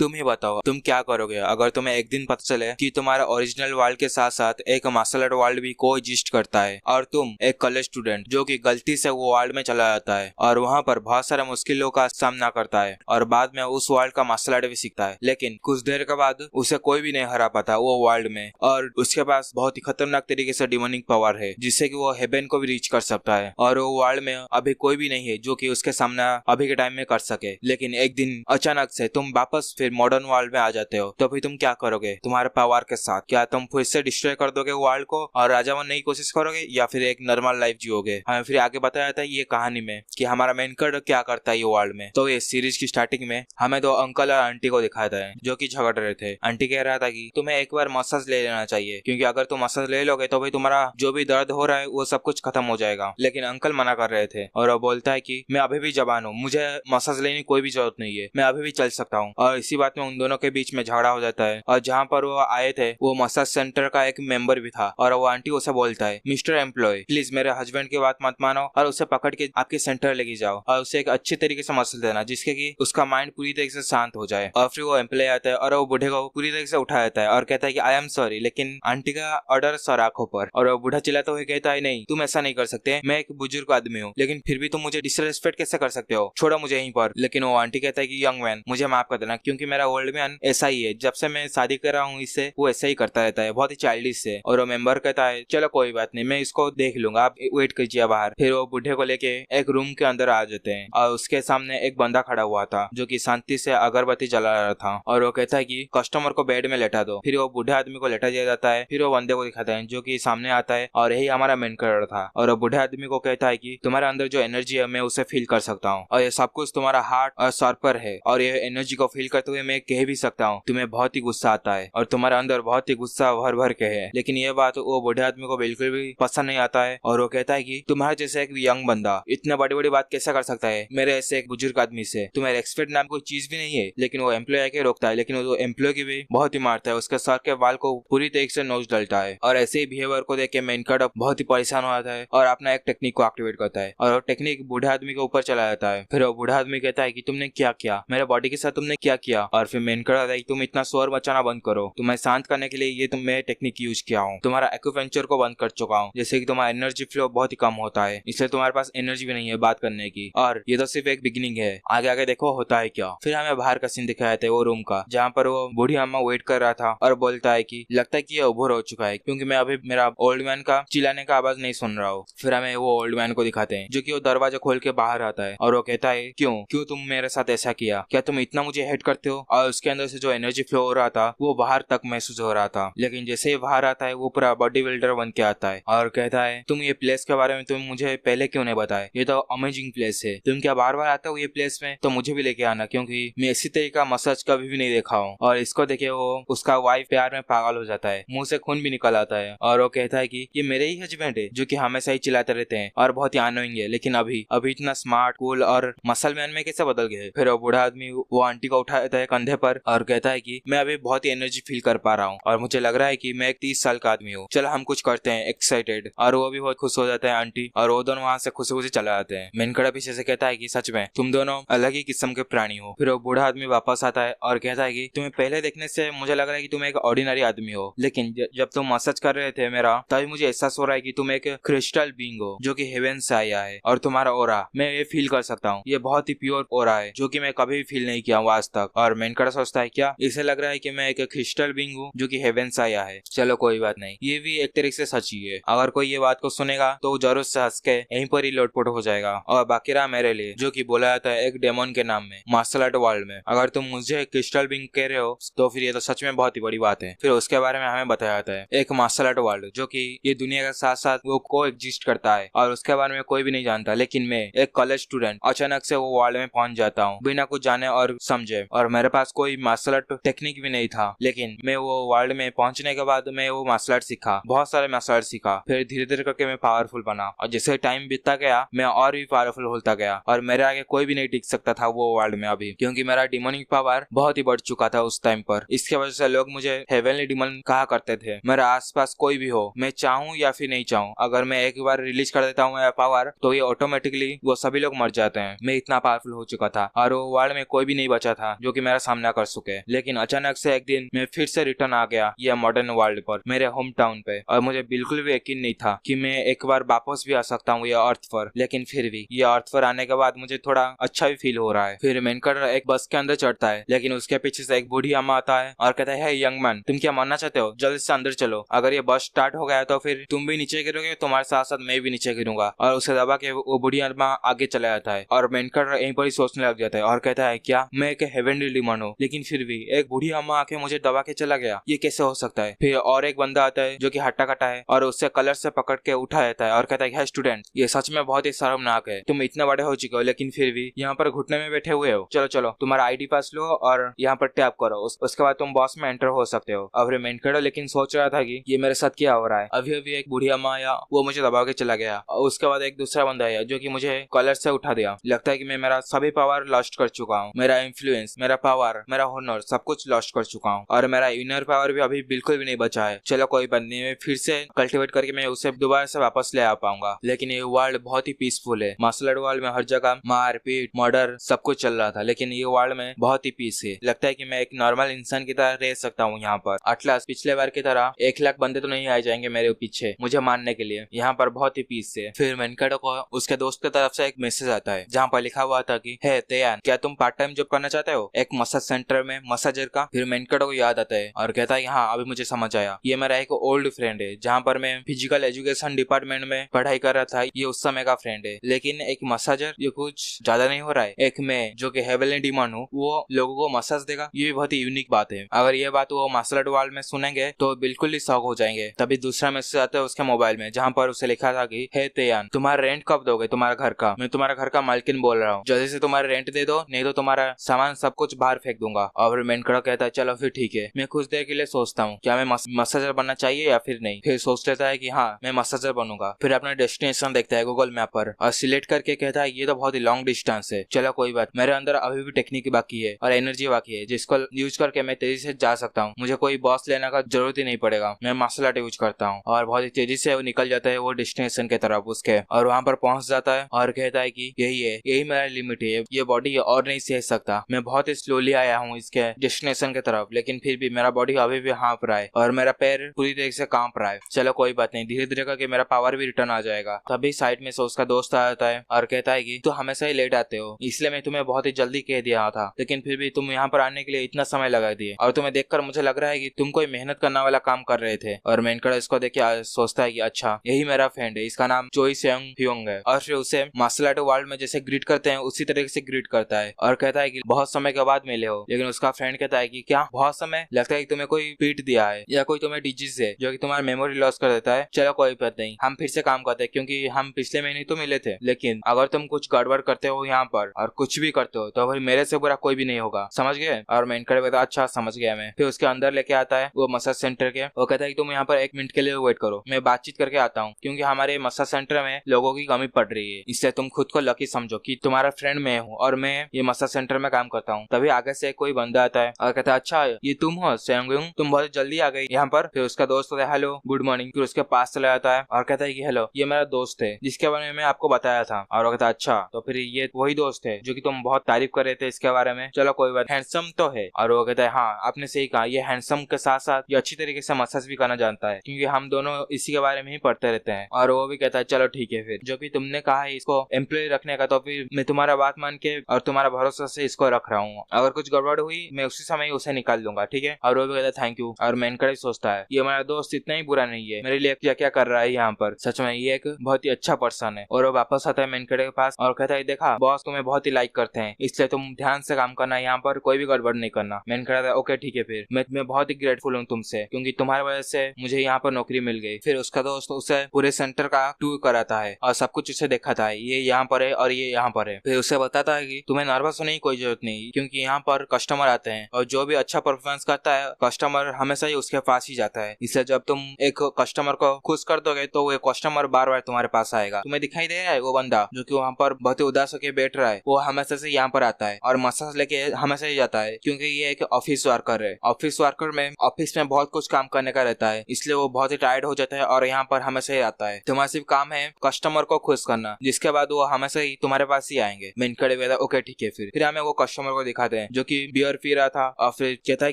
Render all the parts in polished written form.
तुम ही बताओ, तुम क्या करोगे अगर तुम्हें एक दिन पता चले कि तुम्हारा ओरिजिनल वर्ल्ड के साथ साथ एक मार्शल आर्ट वर्ल्ड भी को एग्जिस्ट करता है और तुम एक कॉलेज स्टूडेंट जो कि गलती से वो वर्ल्ड में चला जाता है और वहाँ पर बहुत सारे मुश्किलों का सामना करता है और बाद में उस वर्ल्ड का मार्शल आर्ट भी सीखता है, लेकिन कुछ देर के बाद उसे कोई भी नहीं हरा पाता वो वर्ल्ड में और उसके पास बहुत ही खतरनाक तरीके से डिमोनिक पावर है जिससे कि वो हेवन को भी रीच कर सकता है और वो वर्ल्ड में अभी कोई भी नहीं है जो कि उसके सामना अभी के टाइम में कर सके। लेकिन एक दिन अचानक से तुम वापस फिर मॉडर्न वर्ल्ड में आ जाते हो, तो फिर तुम क्या करोगे तुम्हारे पावर के साथ? क्या तुम फिर से डिस्ट्रॉय कर दोगे वर्ल्ड को और राजा बनने की कोशिश करोगे या फिर एक नॉर्मल लाइफ जियोगे? हमें फिर आगे बताया जाता है ये कहानी में कि हमारा मेन कैरेक्टर क्या करता है ये वर्ल्ड में। तो ये सीरीज की स्टार्टिंग में हमें दो अंकल और आंटी को दिखाया है जो कि झगड़ रहे थे। आंटी कह रहा था कि तुम्हें एक बार मसाज ले लेना चाहिए क्योंकि अगर तुम मसाज ले लोगे तो भाई तुम्हारा जो भी दर्द हो रहा है वो सब कुछ खत्म हो जाएगा, लेकिन अंकल मना कर रहे थे और वो बोलता है कि मैं अभी भी जवान हूँ, मुझे मसाज लेने की कोई भी जरूरत नहीं है, मैं अभी भी चल सकता हूँ। और इसी बात में उन दोनों के बीच में झगड़ा हो जाता है और जहाँ पर वो आए थे वो मसाज सेंटर का एक मेंबर भी था और वो आंटी उसे बोलता है मिस्टर एम्प्लॉय प्लीज मेरे हस्बैंड की बात मत मानो और उसे पकड़ के आपके सेंटर लेके जाओ और उसे एक अच्छे तरीके से मसाज देना जिसके कि उसका माइंड पूरी तरीके से शांत हो जाए। और फिर वो एम्प्लॉय आता है और वो बूढ़े को पूरी तरीके से उठा देता है और कहता है कि आई एम सॉरी, लेकिन आंटी का ऑर्डर सर आंखों पर और वो बूढ़ा चिल्लाता हुआ कहता है नहीं तुम ऐसा नहीं कर सकते, मैं एक बुजुर्ग आदमी हूँ लेकिन फिर भी तुम मुझे डिसरेस्पेक्ट कैसे कर सकते हो, छोड़ो मुझे यहीं पर। लेकिन वो आंटी कहता है कि यंग मैन मुझे माफ कर देना क्योंकि मेरा ओल्ड मैन ऐसा ही है, जब से मैं शादी कर रहा हूँ इससे वो ऐसा ही करता रहता है, बहुत ही चाइल्डिश है। और वो मेंबर कहता है चलो कोई बात नहीं मैं इसको देख लूंगा, आप वेट कीजिए बाहर। फिर वो बूढ़े को लेके एक रूम के अंदर आ जाते हैं और उसके सामने एक बंदा खड़ा हुआ था जो कि शांति से अगरबत्ती जला रहा था और वो कहता है कि कस्टमर को बेड में लेटा दो। फिर वो बूढ़े आदमी को लेटा दिया जाता है। फिर वो बंदे को दिखाता है जो कि सामने आता है और यही हमारा मेन कैरेक्टर था और वो बूढ़े आदमी को कहता है कि तुम्हारे अंदर जो एनर्जी है मैं उसे फील कर सकता हूँ और ये सब कुछ तुम्हारा हार्ट और सर पर है और ये एनर्जी को फील करते हुए मैं कह भी सकता हूँ तुम्हें बहुत ही गुस्सा आता है और तुम्हारे अंदर बहुत ही गुस्सा भर भर के है। लेकिन ये बात वो बूढ़े आदमी को बिल्कुल भी पसंद नहीं आता है और वो कहता है कि तुम्हारे जैसे एक यंग बंदा इतने बड़ी बड़ी बात कैसे कर सकता है मेरे ऐसे एक बुजुर्ग आदमी से, तुम्हें रेस्पेक्ट नाम कोई चीज भी नहीं है। लेकिन वो एम्प्लॉय आके रोकता है लेकिन वो एम्प्लॉय की भी बहुत ही मारता है, उसके सर के बाल को पूरी तरीके से नोच डालता है और ऐसे ही बिहेवियर को देख के मेन कैरेक्टर बहुत ही परेशान हो जाता है और अपना एक टेक्निक को एक्टिवेट करता है और वो टेक्निक बूढ़े आदमी के ऊपर चला जाता है। फिर वो बूढ़ा आदमी कहता है कि तुमने क्या किया मेरे बॉडी के साथ, तुमने क्या किया? और फिर मेन कैरेक्टर है तुम इतना शोर मचाना बंद करो, तुम्हें शांत करने के लिए ये मैं टेक्निक यूज किया हूँ, तुम्हारा एक्यूपेंचर को बंद कर चुका हूँ जैसे कि तुम्हारा एनर्जी फ्लो बहुत ही कम होता है इसलिए तुम्हारे पास एनर्जी भी नहीं है बात करने की और ये तो सिर्फ एक बिगिनिंग है, आगे आगे देखो होता है क्या। फिर हमें बाहर का सीन दिखाया था वो रूम का जहाँ पर वो बूढ़ी अम्मा वेट कर रहा था और बोलता है कि लगता है कि ये ओवर हो चुका है क्योंकि मैं अभी मेरा ओल्ड मैन का चिल्लाने का आवाज नहीं सुन रहा हूँ। फिर हमें वो ओल्ड मैन को दिखाते हैं जो कि वो दरवाजा खोल के बाहर आता है और वो कहता है क्यों क्यों तुम मेरे साथ ऐसा किया, क्या तुम इतना मुझे हेट करते हो? और उसके अंदर से जो एनर्जी फ्लो हो रहा था वो बाहर तक महसूस हो रहा था, लेकिन जैसे ही बाहर आता है वो पूरा बॉडी बिल्डर बन के आता है और कहता है तुम ये प्लेस के बारे में तुम मुझे पहले क्यों नहीं बताए, ये तो अमेजिंग प्लेस है, तुम क्या बार बार आते हो ये प्लेस में, तो मुझे भी लेके आना क्योंकि मैं इसी तरीके का मसाज कभी भी नहीं देखा हूँ। और इसको देखे वो उसका वाइफ प्यार में पागल हो जाता है, मुंह से खून भी निकल आता है और वो कहता है कि ये मेरे ही हस्बैंड है जो कि हमेशा ही चिल्लाते रहते हैं और बहुत ही अनोइंग है, लेकिन अभी इतना स्मार्ट कूल और मसल मैन में कैसे बदल गए। फिर वो बूढ़ा आदमी वो आंटी को उठाता है कंधे पर और कहता है कि मैं अभी बहुत ही एनर्जी फील कर पा रहा हूँ और मुझे लग रहा है कि मैं एक 30 साल का आदमी हूँ, चलो हम कुछ करते हैं, एक्साइटेड। और वो भी बहुत खुश हो जाता है आंटी और वो दोनों वहाँ से खुशी खुशी चला जाते हैं। मेनकड़ा पीछे से कहता है कि सच में तुम दोनों अलग ही किस्म के प्राणी हो। फिर वो बूढ़ा आदमी वापस आता है और कहता है कि तुम्हें पहले देखने से मुझे लग रहा है कि तुम एक ऑर्डिनरी आदमी हो, लेकिन जब तुम मसाज कर रहे थे मेरा तभी मुझे एहसास हो रहा है कि तुम एक क्रिस्टल बीइंग हो जो कि हेवन से आया है और तुम्हारा ओरा मैं ये फील कर सकता हूँ, ये बहुत ही प्योर ओरा है जो कि मैं कभी भी फील नहीं किया हूँ आज तक। और मेनकड़ा सोचता है क्या इसे लग रहा है कि मैं एक क्रिस्टल बीइंग हूँ जो कि हेवन से आया है, चलो कोई बात नहीं, ये भी एक तरीके से सच ही है, अगर कोई ये बात को सुनेगा तो जरूर से हंस के यहीं पर ही लोटपोट हो जाएगा। और बाकी रहा मेरे लिए जो कि बोला जाता है एक डेमन के नाम में मार्शल आर्ट वर्ल्ड में, अगर तुम मुझे क्रिस्टल बीइंग कह रहे हो तो फिर ये तो सच में बहुत ही बड़ी बात है। फिर उसके बारे में हमें बताया जाता है एक मार्शल आर्ट वर्ल्ड जो कि ये दुनिया के साथ साथ वो को एग्जिस्ट करता है और उसके बारे में कोई भी नहीं जानता, लेकिन मैं एक कॉलेज स्टूडेंट अचानक से वो वर्ल्ड में पहुंच जाता हूँ बिना कुछ जाने और समझे, और मेरे पास कोई मार्शल आर्ट टेक्निक भी नहीं था, लेकिन मैं वो वर्ल्ड में पहुंचने के बाद मैं वो मार्शल आर्ट सीखा, बहुत सारे मार्शल आर्ट सीखा, फिर धीरे धीरे करके मैं पावरफुल बना और जैसे टाइम बीतता गया मैं और भी पावरफुल होता गया और मेरे आगे कोई भी नहीं टिक सकता था वो वर्ल्ड में अभी, क्योंकि मेरा डिमोनिक पावर बहुत ही बढ़ चुका था उस टाइम पर। इसके वजह से लोग मुझे हेवनली डिमन कहा करते थे। मेरे आसपास कोई भी हो, मैं चाहूँ या फिर नहीं चाहूँ, अगर मैं एक बार रिलीज कर देता हूँ मेरा पावर तो ये ऑटोमेटिकली वो सभी लोग मर जाते हैं, मैं इतना पावरफुल हो चुका था और वो वर्ल्ड में कोई भी नहीं बचा था जो कि मेरा सामना कर सके। लेकिन अचानक से एक दिन मैं फिर से रिटर्न आ गया ये मॉडर्न वर्ल्ड पर, मेरे होम टाउन पे, और मुझे बिल्कुल भी यकीन नहीं था कि मैं एक बार वापस भी आ सकता हूँ ये अर्थ पर। लेकिन फिर भी ये अर्थ पर आने के बाद मुझे थोड़ा अच्छा भी फील हो रहा है। फिर मेनकर एक बस के अंदर चढ़ता है, लेकिन उसके पीछे से एक बूढ़ी अम्मा आता है और कहता है, यंग मैन, तुम क्या मरना चाहते हो? जल्दी से अंदर चलो, अगर ये बस स्टार्ट हो गया तो फिर तुम भी नीचे गिरोगे, तुम्हारे साथ साथ मैं भी नीचे गिरूंगा। और उसे दबा के वो बूढ़ी अम्मा आगे चला जाता है और मेनकर यहीं पर ही सोचने लग जाता है और कहता है, क्या मैं एक हेवनली डिमन हूँ? लेकिन फिर भी एक बूढ़ी अम्मा आके मुझे दबा के चला गया, ये कैसे हो सकता है? फिर और एक बंदा आता है जो कि हट्टा कट्टा है और उससे कलर से पकड़ के उठा जाता है और कहता है, स्टूडेंट, ये सच में बहुत ही शर्मनाक है, तुम इतने बड़े हो चुके हो लेकिन फिर भी यहाँ पर घुटने में बैठे हुए हो। चलो चलो, तुम्हारा आईडी पास लो और यहाँ पर टैप करो, उसके बाद तुम बॉस में एंटर हो सकते हो। अब मेनकर लेकिन सोच रहा था कि ये मेरे साथ क्या हो रहा है। अभी अभी एक बूढ़ी अम्मा आया, वो मुझे दबा के चला गया, और उसके बाद एक दूसरा बंदा आया जो कि मुझे कॉलर से उठा दिया। लगता है कि मैं मेरा सभी पावर लॉस्ट कर चुका हूँ, मेरा इन्फ्लुएंस, मेरा पावर, मेरा हुनर, सब कुछ लॉस्ट कर चुका हूँ, और मेरा इनर पावर भी अभी बिल्कुल भी नहीं बचा है। चलो कोई बात नहीं, मैं फिर से कल्टिवेट करके मैं उसे दोबारा से वापस ले आ पाऊंगा। लेकिन ये वर्ल्ड बहुत ही पीसफुल है। मार्शल आर्ट वर्ल्ड में हर जगह मार पीट मर्डर सब कुछ चल रहा था, लेकिन ये वर्ल्ड में बहुत ही पीस है। लगता है कि मैं एक नॉर्मल इंसान की तरह रह सकता हूँ यहाँ पर। अटलास पिछले बार की तरह 1 लाख बंदे तो नहीं आ जाएंगे मेरे पीछे मुझे मारने के लिए। यहाँ पर बहुत ही पीस है। फिर मेनकाडो को उसके दोस्त की तरफ से एक मैसेज आता है जहाँ पर लिखा हुआ था कि, हे तेयान, क्या तुम पार्ट टाइम जॉब करना चाहते हो एक मसाज सेंटर में मसाजर का? फिर मेनकाडो को याद आता है और कहता है, हाँ अभी मुझे समझ आया, ये मेरा एक ओल्ड फ्रेंड है जहाँ पर मैं फिजिकल एजुकेशन डिपार्टमेंट में पढ़ाई कर रहा था, ये उस समय का फ्रेंड है। लेकिन एक मसाजर, ये कुछ ज्यादा नहीं हो रहा है? एक मैं जो कि हेवनली डिमन हूँ वो लोगों को मसाज देगा, ये बहुत ही यूनिक बात है। अगर ये बात वो मार्शल आर्ट वर्ल्ड में सुनेंगे तो बिल्कुल ही शॉक हो जाएंगे। तभी दूसरा मैसेज आता है उसके मोबाइल में जहाँ पर उसे लिखा था कि, हे तेयान, तुम्हारा रेंट कब दोगे तुम्हारा घर का? मैं तुम्हारा घर का मालकिन बोल रहा हूँ, जल्दी से तुम्हारा रेंट दे दो, नहीं तो तुम्हारा सामान सब कुछ बाहर फेंक दूंगा। और मेनकाडो कहता है, चलो फिर ठीक है। मैं कुछ देर के लिए सोचता हूँ क्या मैं मसाजर बनना चाहिए या फिर नहीं। फिर सोच लेता है कि हाँ मैं मसाजर बनूंगा। फिर अपना डेस्टिनेशन देखता है गूगल मैप पर और सिलेक्ट करके कहता है, ये तो बहुत ही लॉन्ग डिस्टेंस है, चलो कोई बात, मेरे अंदर अभी भी टेक्निक बाकी है और एनर्जी बाकी है जिसको यूज करके मैं तेजी से जा सकता हूँ। मुझे कोई बॉस लेने का जरूरत ही नहीं पड़ेगा, मैं मार्शल आर्ट यूज करता हूँ। और बहुत ही तेजी से वो निकल जाता है वो डेस्टिनेशन के तरफ उसके, और वहाँ पर पहुंच जाता है और कहता है कि यही है, यही मेरा लिमिट है, ये बॉडी और नहीं सह सकता। मैं बहुत ही स्लोली आया हूँ इसके डेस्टिनेशन के तरफ, लेकिन फिर भी मेरा बॉडी अभी भी हाँफ रहा है और मेरा पैर पूरी तरीके से कांप रहा है। चलो कोई बात नहीं, धीरे धीरे करके मेरा पावर भी रिटर्न आ जाएगा। तभी साइड में से उसका दोस्त आ जाता है और कहता है कि तू हमेशा ही लेट आते हो, इसलिए मैं तुम्हें बहुत ही जल्दी कह दिया था, लेकिन फिर भी तुम यहाँ पर आने के लिए इतना समय लगा दिए, और तुम्हें देखकर मुझे लग रहा है कि तुम कोई मेहनत करने वाला काम कर रहे थे। और मेनकाडो इसको देख के सोचता है कि अच्छा यही मेरा फ्रेंड है, इसका नाम चोई सेयोंग ह्योंग है। और फिर उसे मार्शल आर्ट वर्ल्ड में जैसे ग्रीट करते हैं उसी तरीके से ग्रीट करता है और कहता है कि बहुत समय के बाद मिले हो। लेकिन उसका फ्रेंड कहता है कि क्या बहुत समय? लगता है कि तुम्हें कोई पीट दिया है या कोई तुम्हें डिजीज है जो कि तुम्हारा मेमोरी लॉस कर देता है। चलो कोई बात नहीं, हम फिर से काम करते हैं क्योंकि हम पिछले महीने तो मिले थे, लेकिन अगर तुम कुछ गड़बड़ करते हो यहाँ पर और कुछ भी करते हो तो भाई मेरे से बुरा कोई भी नहीं होगा, समझ गए? और मेनकाडो कहता है, अच्छा समझ गया मैं। फिर उसके अंदर लेके आता है वो मसाज सेंटर के, वो कहता है कि तुम यहाँ पर 1 मिनट के लिए वेट करो, मैं बातचीत करके आता हूँ, क्योंकि हमारे मसाज सेंटर में लोगों की कमी पड़ रही है, इसलिए तुम खुद को लकी समझो कि तुम्हारा फ्रेंड मैं हूँ और मैं ये मसाज सेंटर में काम करता हूँ। तभी आगे से कोई बंदा आता है और कहता है, अच्छा ये तुम हो सेयोंग, तुम बहुत जल्दी आ गई यहाँ पर। फिर उसका दोस्त होता है, हेलो गुड मॉर्निंग। फिर उसके पास चला जाता है और कहता है कि हेलो, ये मेरा दोस्त है जिसके बारे में मैं आपको बताया था। और वो कहता है, अच्छा तो फिर ये वही दोस्त है जो कि तुम बहुत तारीफ कर रहे थे इसके बारे में, चलो कोई बात, हैंडसम तो है। और वो कहता है, हाँ आपने सही कहा, ये हैंडसम के साथ साथ ये अच्छी तरीके से मसाज भी करना जानता है, क्योंकि हम दोनों इसी के बारे में ही पढ़ते रहते हैं। और वो भी कहता है, चलो ठीक है, फिर जो कि तुमने कहा है इसको एम्प्लॉय रखने का, तो फिर मैं तुम्हारा बात मान के और तुम्हारा भरोसा से इसको रख रहा हूँ, अगर कुछ गड़बड़ हुई मैं उसी समय उसे निकाल दूंगा, ठीक है? और वो भी कहता है थैंक यू। और मेनकाडो सोचता है ये हमारा दोस्त इतना ही बुरा नहीं है, मेरे लिए क्या क्या कर रहा है यहाँ पर, सच में ये एक बहुत ही अच्छा पर्सन है। और वो वापस आता है मेनकाडो के पास और कहता है, देखा बॉस तुम्हें बहुत ही लाइक करते हैं, इसलिए तुम ध्यान से काम करना, यहाँ पर कोई भी गड़बड़ नहीं करना। मेनकाडो ओके ठीक है, फिर मैं बहुत ही ग्रेटफुल हूँ तुमसे, क्योंकि तुम्हारी वजह से मुझे यहाँ पर नौकरी मिल गई। फिर उसका दोस्त उसे पूरे सेंटर का टूर कराता है और सब कुछ उसे दिखाता है, ये यहाँ पर है और ये यहाँ पर है। फिर उसे बताता है कि तुम्हें नर्वस होने की कोई जरूरत नहीं, क्योंकि यहाँ पर कस्टमर आते हैं और जो भी अच्छा परफॉर्मेंस करता है कस्टमर हमेशा ही उसके पास ही जाता है, इसलिए जब तुम एक कस्टमर को खुश कर दोगे तो वो कस्टमर बार बार तुम्हारे पास आएगा। तुम्हें दिखाई दे रहा है वो बंदा जो कि वहाँ पर बहुत ही उदास होकर बैठ रहा है, वो हमेशा से यहाँ पर आता है और मसाज लेके हमेशा ही जाता है, क्योंकि ये एक ऑफिस वर्कर है। ऑफिस वर्कर में ऑफिस में बहुत कुछ काम करने का रहता है, इसलिए वो बहुत ही टायर्ड हो जाता है और यहाँ पर हमेशा ही आता है। तुम्हारा सिर्फ काम है कस्टमर को खुश करना, जिसके बाद वो हमेशा ही तुम्हारे पास ही आएंगे। मेनकाडो कहता है ओके ठीक है, फिर हमें वो कस्टमर को दिखाते हैं जो कि बियर पी रहा था और फिर कहता है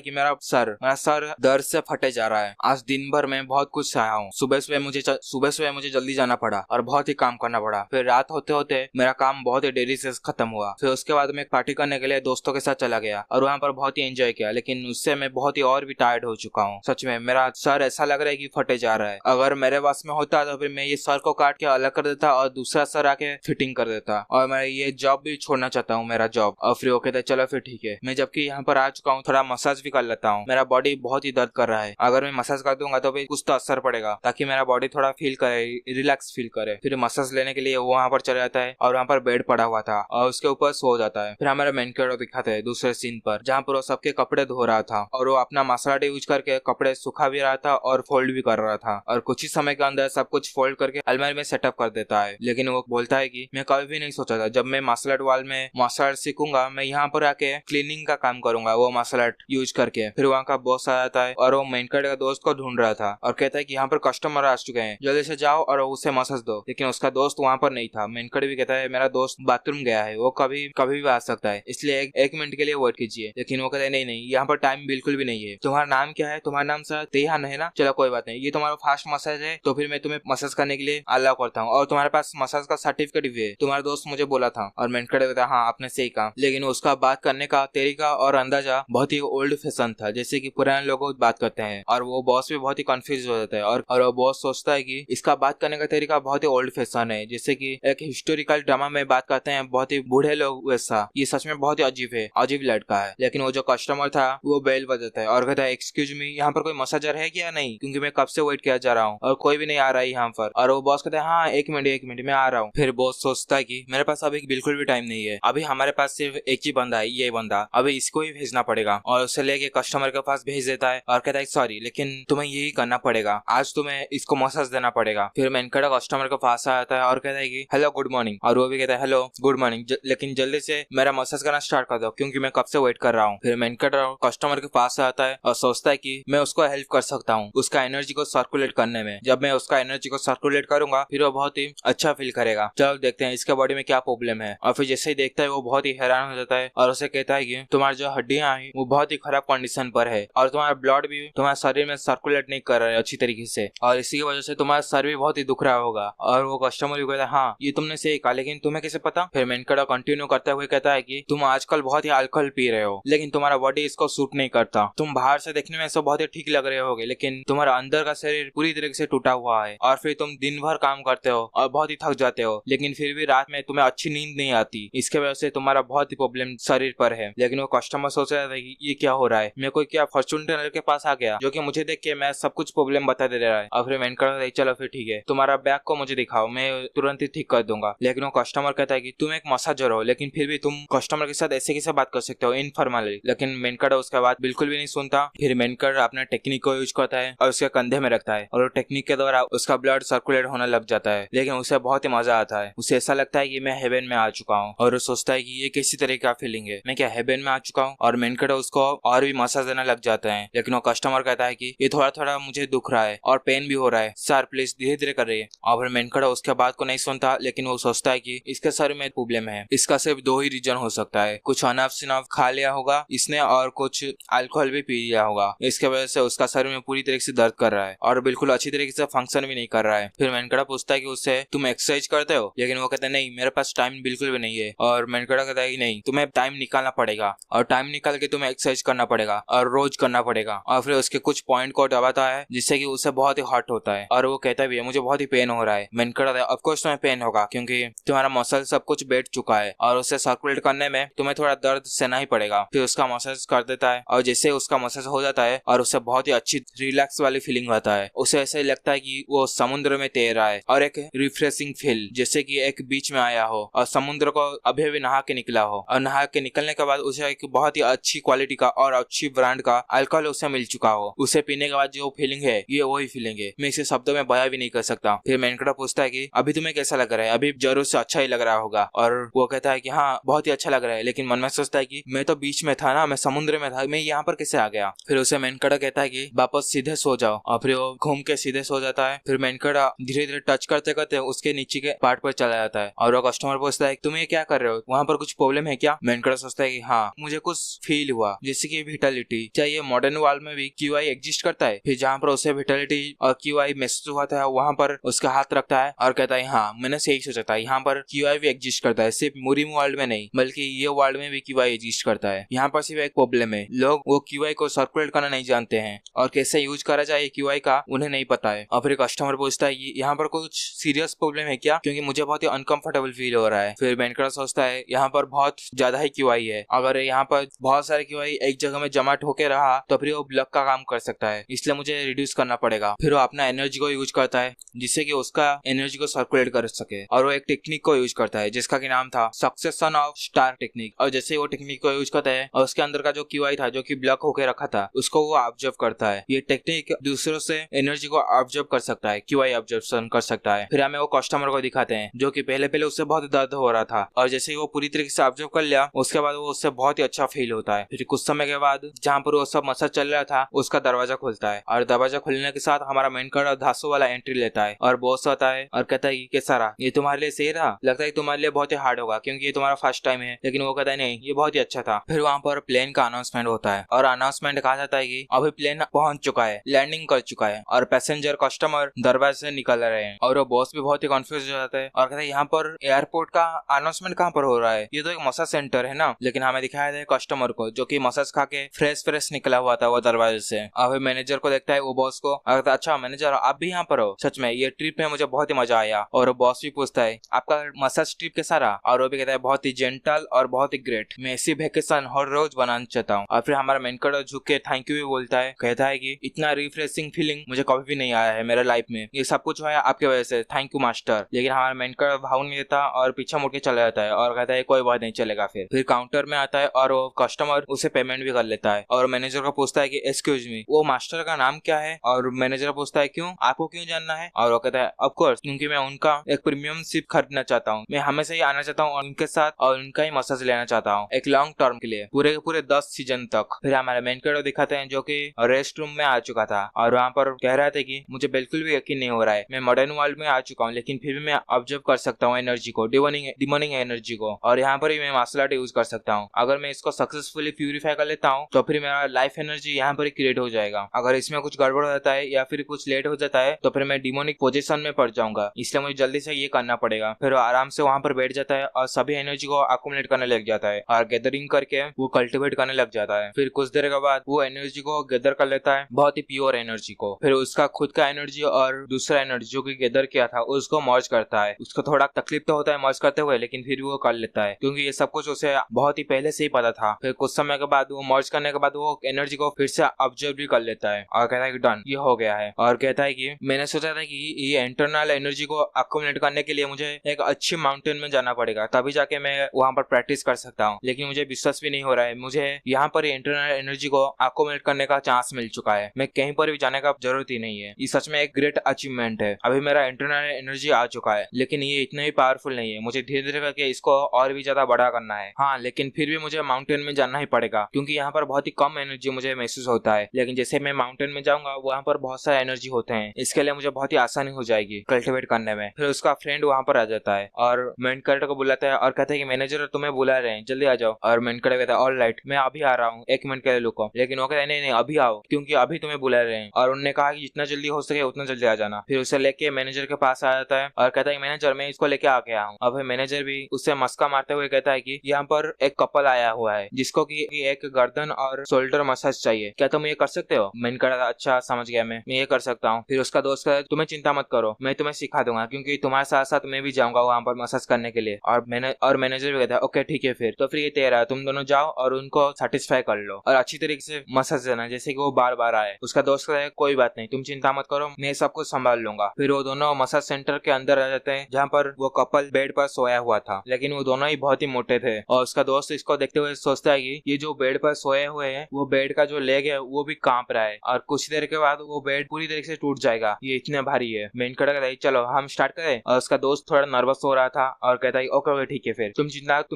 कि मेरा सर दर्द से फटे जा रहा है। आज दिन भर मैं बहुत कुछ सहा हूँ। सुबह सुबह मुझे जल्दी जाना पड़ा और बहुत ही काम करना पड़ा। फिर रात होते होते मेरा काम बहुत ही देरी से खत्म हुआ। फिर उसके बाद मैं पार्टी करने के लिए दोस्तों के साथ चला गया और वहाँ पर बहुत ही एंजॉय किया, लेकिन उससे मैं बहुत ही और भी टायर्ड हो चुका हूँ। सच में मेरा सर ऐसा लग रहा है कि फटे जा रहा है। अगर मेरे पास में होता तो फिर मैं ये सर को काट के अलग कर देता और दूसरा सर आके फिटिंग कर देता, और मैं ये जॉब भी छोड़ना चाहता हूँ, मेरा जॉब। और फिर वो कहता है चलो फिर ठीक है, मैं जबकि यहाँ पर आ चुका हूँ थोड़ा मसाज भी कर लेता हूँ। मेरा बॉडी बहुत ही दर्द कर रहा है, अगर मैं मसाज कर दूंगा तो फिर कुछ तो असर पड़ेगा ताकि मेरा बॉडी थोड़ा फील करे, रिलैक्स फील करे। फिर मसाज लेने के लिए वो वहाँ पर चला जाता है और वहाँ पर बेड पड़ा हुआ था और उसके ऊपर सो जाता है। फिर हमारा मेन कैरेक्टर दिखाते हैं दूसरे सीन पर, जहाँ पर वो सबके कपड़े धो रहा था और वो अपना मसाला यूज करके कपड़े सुखा भी रहा था और फोल्ड भी कर रहा था, और कुछ ही समय के अंदर सब कुछ फोल्ड करके अलमारी में सेटअप कर देता है। लेकिन वो बोलता है कि मैं कभी भी नहीं सोचा था जब मैं मार्शल आर्ट वाल में मार्शल आर्ट सीखूंगा मैं यहाँ पर आके क्लीनिंग का काम करूंगा वो मार्शल आर्ट यूज करके। फिर वहाँ का बॉस आ जाता है और वो मेन कैरेक्टर का दोस्त को ढूंढ रहा था और कहता है कि यहाँ पर कस्टमर आ चुके हैं, जल्दी से जाओ और उसे मसाज दो। लेकिन उसका दोस्त वहाँ पर नहीं था। मेन कैरेक्टर भी कहता है मेरा दोस्त बाथरूम गया है, वो कभी भी आ सकता है, इसलिए एक मिनट के लिए वेट कीजिए। लेकिन वो कहता है नहीं, यहाँ पर टाइम बिल्कुल भी नहीं है। तुम्हारा नाम क्या है? तुम्हारा नाम सर तेहान है ना? चलो कोई बात नहीं, ये तुम्हारा फास्ट मसाज है तो फिर मैं तुम्हें मसाज करने के लिए अलाउ करता हूँ, और तुम्हारे पास मसाज का सर्टिफिकेट भी है, तुम्हारा दोस्त मुझे बोला था। और मेन कैरेक्टर कहता है हाँ आपने सही कहा, लेकिन उसका बात करने का तरीका और अंदाजा बहुत ही ओल्ड फैशन था, जैसे कि पुराने लोग बात करते हैं। और वो बॉस भी बहुत ही कंफ्यूज हो जाता है और वो बॉस सोचता है कि इसका बात करने का तरीका बहुत ही ओल्ड फैशन है, जैसे कि एक हिस्टोरिकल ड्रामा में बात करते हैं बहुत ही बूढ़े लोग वैसा। ये सच में बहुत ही अजीब लड़का है। लेकिन वो जो कस्टमर था वो बेल बजाता है और कहता है एक्सक्यूज मी, यहाँ पर कोई मसाजर है क्या? नहीं, क्योंकि मैं कब से वेट किया जा रहा हूँ और कोई भी नहीं आ रहा है यहाँ पर। और वो बॉस कहता है हाँ एक मिनट मैं आ रहा हूँ। फिर बॉस सोचता है कि मेरे पास अभी बिल्कुल भी टाइम नहीं है, अभी हमारे पास सिर्फ एक ही बंदा है, ये बंदा, अभी इसको ही भेजना पड़ेगा। और उसे लेके कस्टमर के पास भेज देता है और कहता है सॉरी लेकिन तुम्हें यही करना पड़ेगा, आज तुम्हें इसको मसाज देना पड़ेगा। फिर मेनकड़ा कस्टमर के पास आ जाता है और कहता है कि हेलो गुड मॉर्निंग, और वो भी कहता है हेलो गुड मॉर्निंग, लेकिन जल्दी से मेरा मसाज करना स्टार्ट कर दो क्योंकि मैं कब से वेट कर रहा हूँ। फिर मेनकड़ा कस्टमर के पास आता है और सोचता है कि मैं उसको हेल्प कर सकता हूँ उसका एनर्जी को सर्कुलेट करने में। जब मैं उसका एनर्जी को सर्कुलेट करूंगा फिर वो बहुत ही अच्छा फील करेगा। चलो देखते हैं इसके बॉडी में क्या प्रॉब्लम है। और फिर जैसे ही देखता है वो बहुत ही हैरान हो जाता है और उसे कहता है कि तुम्हारी जो हड्डियां हैं वो बहुत ही खराब कंडीशन पर है और तुम्हारा ब्लड भी तुम्हारे शरीर में सर्कुलेट नहीं कर रहा है अच्छी तरीके से, और इसी की वजह से तुम्हारा सर भी बहुत ही दुख रहा होगा। और वो कस्टमर भी कहता है हाँ ये तुमने सही कहा, लेकिन तुम्हें कैसे पता? फिर मेनकड़ा कंटिन्यू करते हुए कहता है कि तुम आजकल बहुत ही अल्कोहल पी रहे हो, लेकिन तुम्हारा बॉडी इसको सूट नहीं करता। तुम बाहर से देखने में सब बहुत ही ठीक लग रहे होगे, लेकिन तुम्हारा अंदर का शरीर पूरी तरीके से टूटा हुआ है। और फिर तुम दिन भर काम करते हो और बहुत ही थक जाते हो, लेकिन फिर भी रात में तुम्हें अच्छी नींद नहीं आती, इसके वजह से तुम्हारा बहुत ही प्रॉब्लम शरीर पर है। लेकिन वो कस्टमर सोच रहा था कि ये क्या हो रहा है, मैं कोई क्या फॉर्चून टेलर के पास आ गया जो कि मुझे देख के मैं सब कुछ प्रॉब्लम बता दे रहा है। और फिर मेनकड़ा चलो फिर ठीक है, तुम्हारा बैग को मुझे दिखाओ, मैं तुरंत ही ठीक कर दूंगा। लेकिन वो कस्टमर कहता है कि तुम एक मसाजर हो, लेकिन फिर भी तुम कस्टमर के साथ ऐसे कैसे बात कर सकते हो इनफॉर्मली। लेकिन मेनकड़ा उसका बात बिल्कुल भी नहीं सुनता। फिर मेनकड़ा अपना टेक्निक को यूज करता है और उसके कंधे में रखता है और वो टेक्निक के द्वारा उसका ब्लड सर्कुलेट होने लग जाता है। लेकिन उसे बहुत ही मजा आता है, उसे ऐसा लगता है कि मैं हेवन में आ चुका हूँ, और वो सोचता है कि ये किसी तरह का फीलिंग है, मैं क्या हेवन में आ चुका हूँ। और मेनकड़ा उसको और भी मसाज देने लग जाता है। लेकिन वो कस्टमर कहता है कि ये थोड़ा थोड़ा मुझे दुख रहा है और पेन भी हो रहा है, सर प्लीज धीरे धीरे कर रही है। और फिर मेनकड़ा उसके बात को नहीं सुनता, लेकिन वो सोचता है कि इसके सर में प्रॉब्लम है, इसका सिर्फ दो ही रीजन हो सकता है, कुछ अनाप शनाप खा लिया होगा इसने और कुछ अल्कोहल भी पी लिया होगा, इसके वजह से उसका सर में पूरी तरीके से दर्द कर रहा है और बिल्कुल अच्छी तरीके से फंक्शन भी नहीं कर रहा है। फिर मेनकड़ा पूछता है कि उससे तुम एक्सरसाइज करते हो, लेकिन वो कहता है नहीं मेरे पास टाइम बिल्कुल भी नहीं है। और मेनकड़ा कहता है कि नहीं तुम्हें टाइम निकालना पड़ेगा और टाइम निकाल के तुम्हें एक्सरसाइज करना पड़ेगा और रोज करना पड़ेगा। और फिर उसके कुछ पॉइंट को दबाता है जिससे कि उसे बहुत ही हर्ट होता है और वो कहता भी है मुझे बहुत ही पेन हो रहा है। मेनकड़ा ऑफ कोर्स तुम्हें पेन होगा क्योंकि तुम्हारा मसल सब कुछ बैठ चुका है और उसे सर्कुलेट करने में तुम्हें थोड़ा दर्द सहना ही पड़ेगा। फिर उसका मसाज कर देता है और जैसे उसका मसाज हो जाता है और उसे बहुत ही अच्छी रिलैक्स वाली फीलिंग आता है, उसे ऐसा ही लगता है कि वो समुद्र में तैर रहा है और एक रिफ्रेशिंग फील जैसे कि एक बीच में आया हो और समुद्र को अभी अभी नहा के निकला हो, और नहा के निकलने के बाद उसे एक बहुत ही अच्छी क्वालिटी का और अच्छी ब्रांड का अल्कोहल उसे मिल चुका हो। उसे पीने के बाद जो फीलिंग है ये वही फीलिंग है, मैं इसे शब्दों में बयां भी नहीं कर सकता। फिर मेनकड़ा पूछता है कि अभी तुम्हें कैसा लग रहा है? अभी जरूर से अच्छा ही लग रहा होगा। और वो कहता है कि हाँ बहुत ही अच्छा लग रहा है, लेकिन मन में सोचता है कि मैं तो बीच में था ना, मैं समुद्र में था, मैं यहाँ पर कैसे आ गया? फिर उसे मेनकड़ा कहता है कि वापस सीधे सो जाओ, और फिर वो घूम के सीधे सो जाता है। फिर मेनकड़ा धीरे धीरे टच करते करते उसके नीचे के पार्ट पर चला जाता है और वो कस्टमर पूछता है तुम ये क्या कर रहे हो, वहाँ पर कुछ प्रॉब्लम है क्या? मेनकड़ा सोचता है है हाँ मुझे कुछ फील हुआ जैसे कि विटालिटी। क्या ये मॉडर्न वर्ल्ड में भी QI एग्जिस्ट करता है? फिर जहाँ पर उसे विटालिटी और QI महसूस हुआ था वहाँ पर उसका हाथ रखता है और कहता है हाँ मैंने सही सोचा था, यहाँ पर QI भी एग्जिस्ट करता है, सिर्फ मुरीम वर्ल्ड में नहीं बल्कि ये वर्ल्ड में भी QI एग्जिस्ट करता है। यहाँ पर सिर्फ एक प्रॉब्लम है, लोग वो QI को सर्कुलेट करना नहीं जानते हैं और कैसे यूज करा जाए QI का उन्हें नहीं पता है। और फिर कस्टमर पूछता है यहाँ पर कुछ सीरियस प्रॉब्लम है क्या, क्योंकि मुझे बहुत ही अनकंफर्टेबल फील हो रहा है। फिर बैंकर सोचता है यहाँ पर बहुत ज्यादा ही QI है, अगर यहाँ पर बहुत सारे QI एक जगह में जमा होके रहा तो फिर वो ब्लॉक का काम कर सकता है, इसलिए मुझे रिड्यूस करना पड़ेगा। फिर वो अपना एनर्जी को यूज करता है जिससे कि उसका एनर्जी को सर्कुलेट कर सके और वो एक टेक्निक को यूज करता है जिसका की नाम था सक्सेशन ऑफ स्टार टेक्निक। और जैसे वो टेक्निक को यूज करता है और उसके अंदर का जो QI था जो कि ब्लॉक होके रखा था उसको वो ऑब्जर्व करता है। ये टेक्निक दूसरों से एनर्जी को ऑब्जर्व कर सकता है, QI ऑब्जर्वेशन कर सकता है। फिर हमें वो कस्टमर को दिखाते हैं जो कि पहले उससे बहुत दर्द हो रहा था और जैसे ही वो पूरी तरीके से ऑब्जर्व कर लिया उसके बाद वो उससे बहुत ही अच्छा फील होता है। फिर कुछ समय के बाद जहाँ पर वो सब मसाज चल रहा था उसका दरवाजा खुलता है और दरवाजा खुलने के साथ हमारा मेन कैरेक्टर धासु वाला एंट्री लेता है और बॉस आता है और कहता है कैसा रहा, ये तुम्हारे लिए सही रहा, लगता है तुम्हारे लिए बहुत ही हार्ड होगा क्योंकि ये तुम्हारा फर्स्ट टाइम है। लेकिन वो कहता है नहीं ये बहुत ही अच्छा था। फिर वहाँ पर प्लेन का अनाउंसमेंट होता है और अनाउंसमेंट कहा जाता है कि अभी प्लेन पहुंच चुका है, लैंडिंग कर चुका है और पैसेंजर कस्टमर दरवाजे से निकल रहे हैं। और वो बॉस भी बहुत ही कंफ्यूज हो जाता है और कहता है यहाँ पर एयरपोर्ट का अनाउंसमेंट कहाँ पर हो रहा है, ये तो एक मसाज सेंटर है ना। लेकिन हमें दिखाया था कस्टमर को जो कि मसाज खा के फ्रेश निकला हुआ था वो दरवाजे से। अभी मैनेजर को देखता है वो बॉस को, कहता अच्छा मैनेजर आप भी यहाँ पर हो, सच में ये ट्रिप में मुझे बहुत ही मजा आया। और बॉस भी पूछता है आपका मसाज ट्रिप कैसा रहा, और वो भी कहता है बहुत ही जेंटल और बहुत ही ग्रेट, मैं ऐसी वेकेशन हर रोज बनाना चाहता हूँ। और फिर हमारा मेन कैरेक्टर झुक के थैंक यू भी बोलता है, कहता है कि इतना रिफ्रेशिंग फीलिंग मुझे कभी भी नहीं आया है मेरे लाइफ में, ये सब कुछ हुआ आपके वजह से, थैंक यू मास्टर। लेकिन हमारा मेन कैरेक्टर भाव नहीं देता और पीछे मुड़ के चला जाता है और कहता है कोई बात नहीं चलेगा। फिर काउंटर में आता है और वो कस्टमर उसे पेमेंट भी कर लेता है और मैनेजर को पूछता है कि एक्सक्यूज मी वो मास्टर का नाम क्या है, और मैनेजर पूछता है क्यों, आपको क्यों जानना है। और वो कहता है ऑफ कोर्स क्योंकि मैं उनका एक प्रीमियम शिप खरीदना चाहता हूँ, मैं हमेशा ही आना चाहता हूँ उनके साथ और उनका ही मसाज लेना चाहता हूँ एक लॉन्ग टर्म के लिए, पूरे के पूरे 10 सीजन तक। फिर हमारे मेन कैरेक्टर दिखाते हैं जो कि रेस्ट रूम में आ चुका था और वहाँ पर कह रहे थे कि मुझे बिल्कुल भी यकीन नहीं हो रहा है, मैं मॉडर्न वर्ल्ड में आ चुका हूँ लेकिन फिर भी मैं ऑब्जर्व कर सकता हूँ एनर्जी को, डिमोनिंग एनर्जी को, और यहाँ पर ही मैं मार्शल आर्ट यूज कर सकता हूँ। अगर मैं इसको सक्सेसफुली प्यूरिफाई कर लेता हूँ तो फिर मेरा लाइफ एनर्जी यहाँ पर ही क्रिएट हो जाएगा। अगर इसमें कुछ गड़बड़ हो जाता है या फिर कुछ लेट हो जाता है तो फिर मैं डिमोनिक पोजीशन में पड़ जाऊंगा, इसलिए मुझे जल्दी से ये करना पड़ेगा। फिर वो आराम से वहाँ पर बैठ जाता है और सभी एनर्जी को अकोमुलेट करने लग जाता है और गैदरिंग करके वो कल्टिवेट करने लग जाता है। फिर कुछ देर के बाद वो एनर्जी को गैदर कर लेता है, बहुत ही प्योर एनर्जी को। फिर उसका खुद का एनर्जी और दूसरा एनर्जी जो कि गैदर किया था उसको मर्ज करता है। उसको थोड़ा तकलीफ तो होता है मर्ज करते हुए लेकिन फिर भी वो कर लेता है क्योंकि ये सब कुछ उसे बहुत ही पहले से ही पता था। फिर कुछ समय के बाद वो मर्ज करने के बाद वो एनर्जी को फिर से ऑब्जर्व भी कर लेता है और कहता है कि डन ये हो गया है, और कहता है कि मैंने सोचा था कि ये इंटरनल एनर्जी को अकोमुलेट करने के लिए मुझे एक अच्छी माउंटेन में जाना पड़ेगा तभी जाके मैं वहां पर प्रैक्टिस कर सकता हूँ, लेकिन मुझे विश्वास भी नहीं हो रहा है, मुझे यहाँ पर इंटरनल एनर्जी को अकोमुलेट करने का चांस मिल चुका है, मैं कहीं पर भी जाने का जरूरत ही नहीं है, ये सच में एक ग्रेट अचीवमेंट है। अभी मेरा इंटरनल एनर्जी आ चुका है लेकिन ये इतना ही पावरफुल नहीं है, मुझे धीरे धीरे करके इसको और भी ज्यादा बड़ा करना है। हाँ लेकिन फिर भी मुझे माउंटेन में जाना ही पड़ेगा क्योंकि यहाँ पर बहुत ही कम एनर्जी मुझे महसूस होता है, लेकिन जैसे मैं माउंटेन में जाऊंगा वहाँ पर बहुत सारा एनर्जी होते हैं, इसके लिए मुझे बहुत ही आसानी हो जाएगी कल्टिवेट करने में। फिर उसका फ्रेंड वहाँ पर आ जाता है और मेन कैरेक्टर को बुलाता है और कहता है कि मैनेजर तुम्हें बुला रहे हैं जल्दी आ जाओ। और मेन कैरेक्टर कहता है ऑल राइट मैं अभी आ रहा हूँ, एक मिनट के लिए रुको। लेकिन वो कहता है नहीं अभी आओ क्योंकि अभी तुम्हें बुला रहे हैं, और उन्होंने कहा कि जितना जल्दी हो सके उतना जल्दी आ जाना। फिर उसे लेके मैनेजर के पास आ जाता है और कहता है मैनेजर मैं इसको लेके आ गया हूँ। अब मैनेजर भी उससे मस्का मारते हुए कहता है कि यहाँ पर एक कपल आया हुआ है जिसको कि एक गर्दन और शोल्डर मसाज चाहिए, क्या तुम ये कर सकते हो। मैंने कहा अच्छा समझ गया, मैं ये कर सकता हूँ। फिर उसका दोस्त कहता है तुम्हें चिंता मत करो मैं तुम्हें सिखा दूंगा क्योंकि तुम्हारे साथ साथ मैं भी जाऊंगा वहाँ पर मसाज करने के लिए। और मैनेजर भी कहता है ओके ठीक है फिर तो फिर ये तेरा तुम दोनों जाओ और उनको सेटिस्फाई कर लो और अच्छी तरीके से मसाज देना जैसे कि वो बार बार आए। उसका दोस्त कहता है कोई बात नहीं तुम चिंता मत करो मैं सब कुछ संभाल लूंगा। फिर वो दोनों मसाज सेंटर के अंदर आ जाते हैं जहाँ पर वो कपल बेड पर सोया हुआ था, लेकिन वो दोनों ही बहुत ही मोटे थे। और उसका दोस्त इसको देखते हुए सोचता है कि ये जो बेड पर सोए हुए हैं वो बेड का जो लेग है वो भी कांप रहा है और कुछ देर के बाद वो बेड पूरी तरीके से टूट जाएगा, ये इतने भारी है। मेन कैरेक्टर कहता है चलो हम स्टार्ट करें। और उसका दोस्त थोड़ा नर्वस हो रहा था और कहता है ओके ठीक है फिर तुम